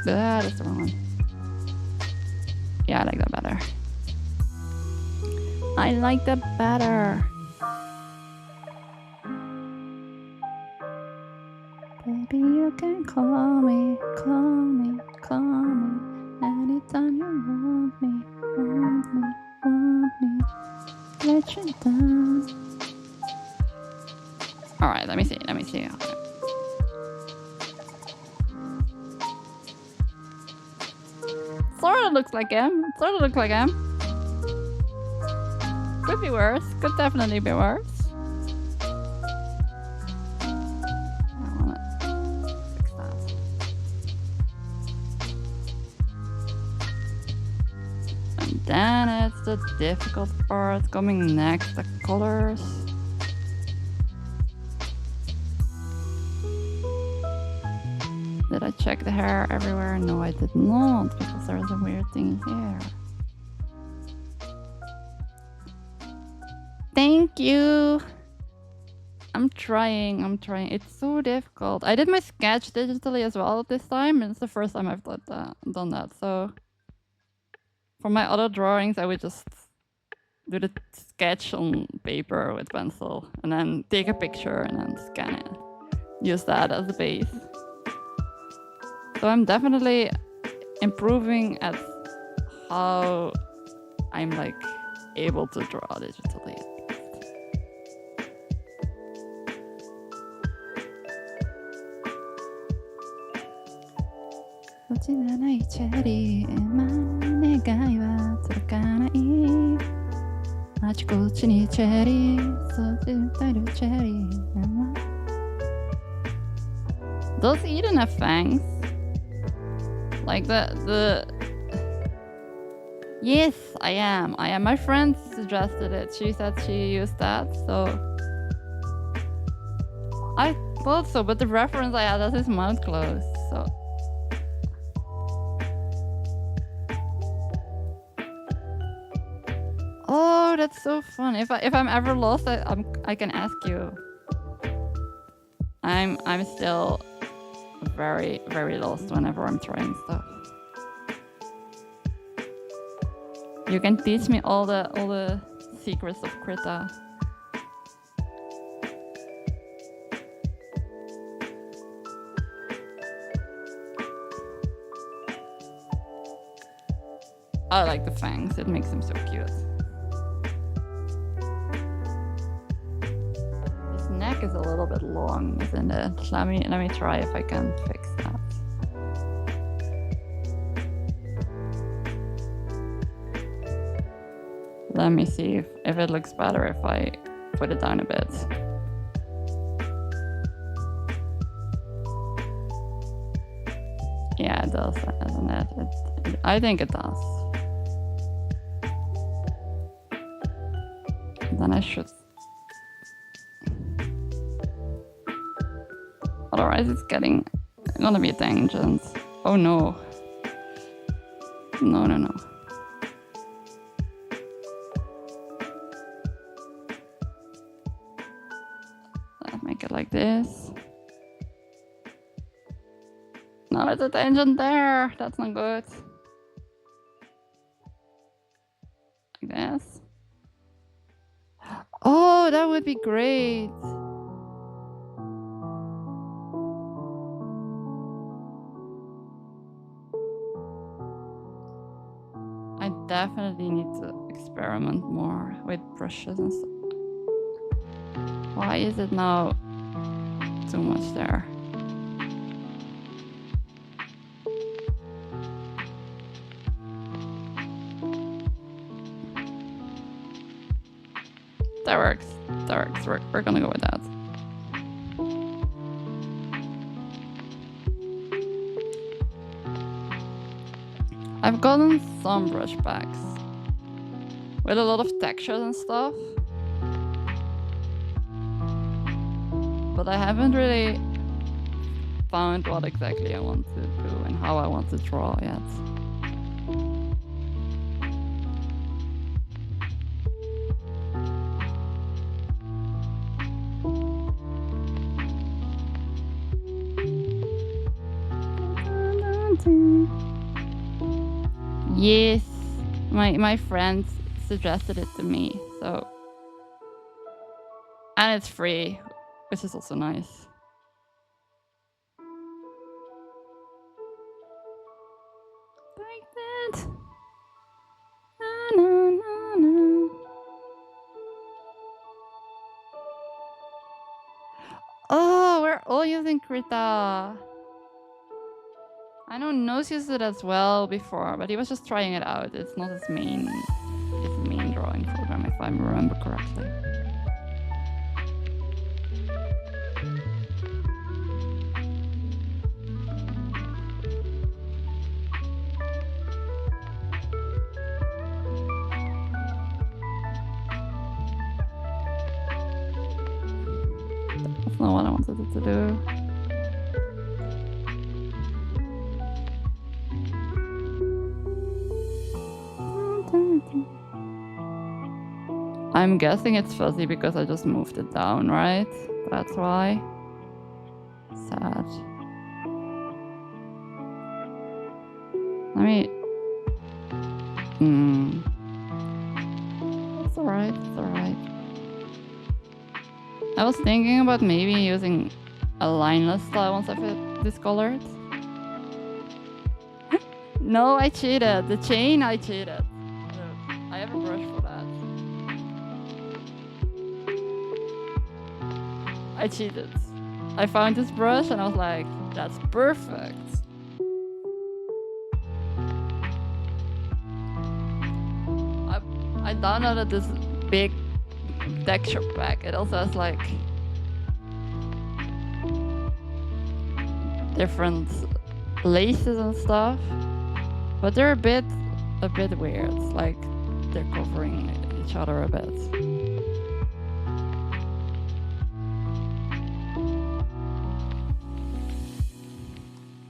That is the wrong one. Yeah, I like that better. I like that better. Baby, you can call me, call me, call me. Anytime you want me, want me, want me. Let you down. Alright, let me see. Sorta looks like him. Could be worse. Could definitely be worse. I wanna fix that. And then it's the difficult part coming next, the colors. Did I check the hair everywhere? No, I did not, because there's a weird thing here. Thank you. I'm trying. It's so difficult. I did my sketch digitally as well this time, and it's the first time I've done that. So for my other drawings, I would just do the sketch on paper with pencil, and then take a picture and then scan it. Use that as a base. So I'm definitely improving at how I'm like able to draw digitally. Does Eden have fangs? Like the Yes, I am. My friend suggested it. She said she used that, so I thought so, but the reference I had has his mouth closed, so oh, that's so fun. If I'm ever lost, I can ask you. I'm still very, very lost whenever I'm trying stuff. You can teach me all the secrets of Krita. I like the fangs. It makes them so cute. His neck is a little bit long, isn't it? Let me try if I can fix that. Let me see if it looks better if I put it down a bit. Yeah, it does, doesn't it? I think it does. Then I should. Otherwise, it's gonna be a tangent. Oh no. No. Let's make it like this. No, it's a tangent there. That's not good. Like this. Oh, that would be great. I definitely need to experiment more with brushes and stuff. Why is it now too much there? That works. That works. We're gonna go with that. I've gotten some brush packs with a lot of textures and stuff, but I haven't really found what exactly I want to do and how I want to draw yet. Yes, my friend suggested it to me, so, and it's free, which is also nice. Like that. Na. Oh, we're all using Krita. I know Nose used it as well before, but he was just trying it out. It's not his main drawing program, if I remember correctly. That's not what I wanted it to do. I'm guessing it's fuzzy because I just moved it down, right? That's why. Sad. Let me... It's alright, it's alright. I was thinking about maybe using a lineless style once I've discolored. No, I cheated. The chain, I cheated. I have a brush for that. I cheated. I found this brush and I was like, that's perfect. I downloaded this big texture pack. It also has like different laces and stuff, but they're a bit weird. Like they're covering each other a bit.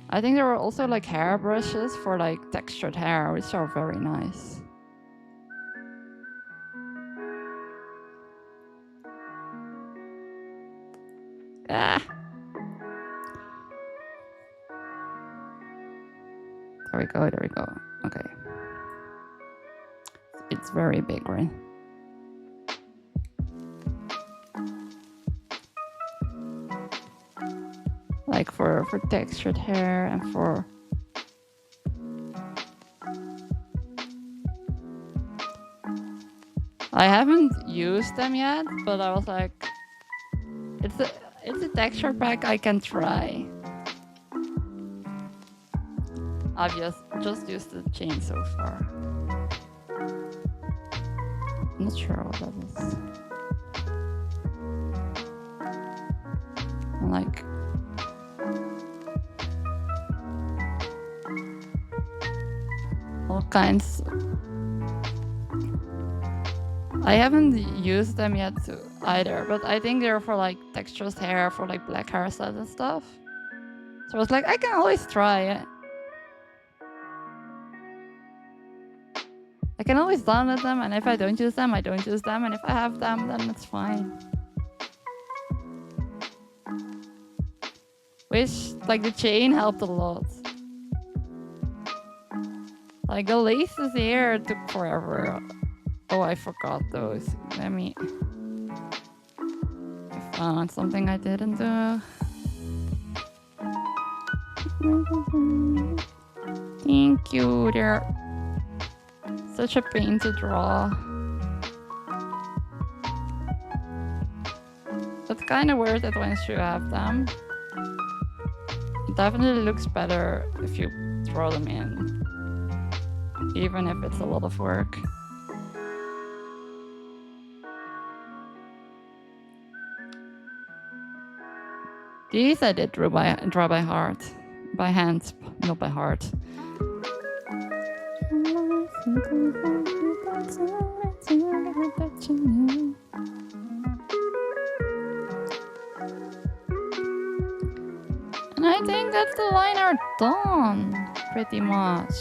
I think there are also like hair brushes for like textured hair, which are very nice. Ah. There we go, there we go. Okay. It's very big, right? Like for textured hair and for... I haven't used them yet, but I was like, it's a texture pack I can try. I've just used the chain so far. not sure what that is. And like all kinds. I haven't used them yet either, but I think they're for like textureless hair, for like black hairstyles and stuff. So I was like, I can always try it. I can always download them, and if I don't use them, I don't use them, and if I have them, then it's fine. Which, like, the chain helped a lot. Like, the laces here took forever. Oh, I forgot those. Let me... I found something I didn't do. Thank you, they're such a pain to draw. It's kind of worth it once you have them. It definitely looks better if you throw them in, even if it's a lot of work. These I did draw by heart. By hand, not by heart. And I think that's the line art done, pretty much.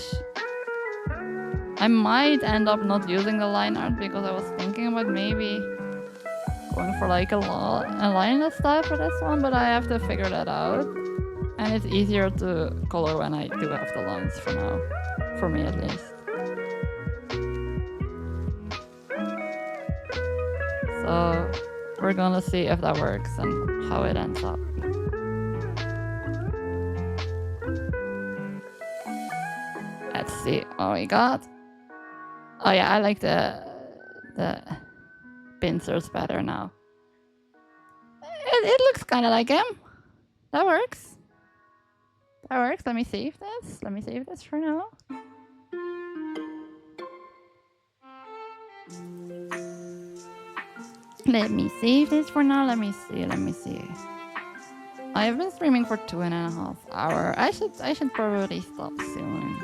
I might end up not using the line art because I was thinking about maybe going for like a line style for this one, but I have to figure that out. And it's easier to color when I do have the lines for now. For me at least. So we're gonna see if that works and how it ends up. Let's see what we got. Oh yeah, I like the pincers better now. It looks kind of like him. That works. That works. Let me save this. Let me save this for now. Let me save this for now. Let me see. Let me see. I have been streaming for 2.5 hours. I should probably stop soon.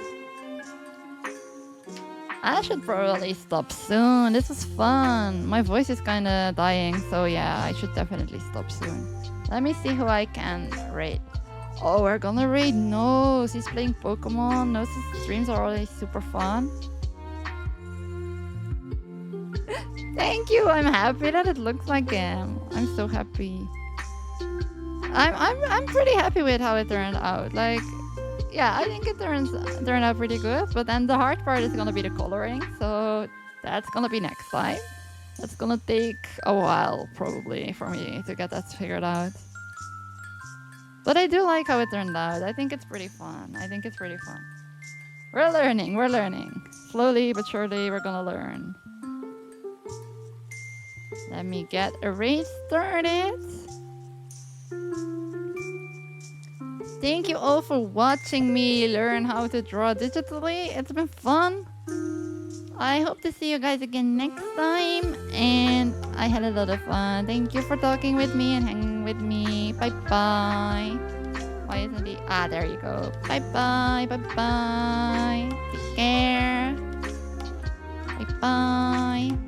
I should probably stop soon. This was fun. My voice is kind of dying, so yeah, I should definitely stop soon. Let me see who I can raid. Oh, we're gonna raid Nose. He's playing Pokemon. Nose's streams are always super fun. Thank you. I'm happy that it looks like him. I'm so happy. I'm pretty happy with how it turned out. Like, yeah, I think it turned out pretty good. But then the hard part is gonna be the coloring. So that's gonna be next time. That's gonna take a while probably for me to get that figured out. But I do like how it turned out. I think it's pretty fun. We're learning. Slowly but surely we're gonna learn. Let me get a raid started. Thank you all for watching me learn how to draw digitally. It's been fun. I hope to see you guys again next time. And I had a lot of fun. Thank you for talking with me and hanging with me. Bye-bye. Why isn't he? Ah, there you go. Bye-bye. Bye-bye. Take care. Bye-bye.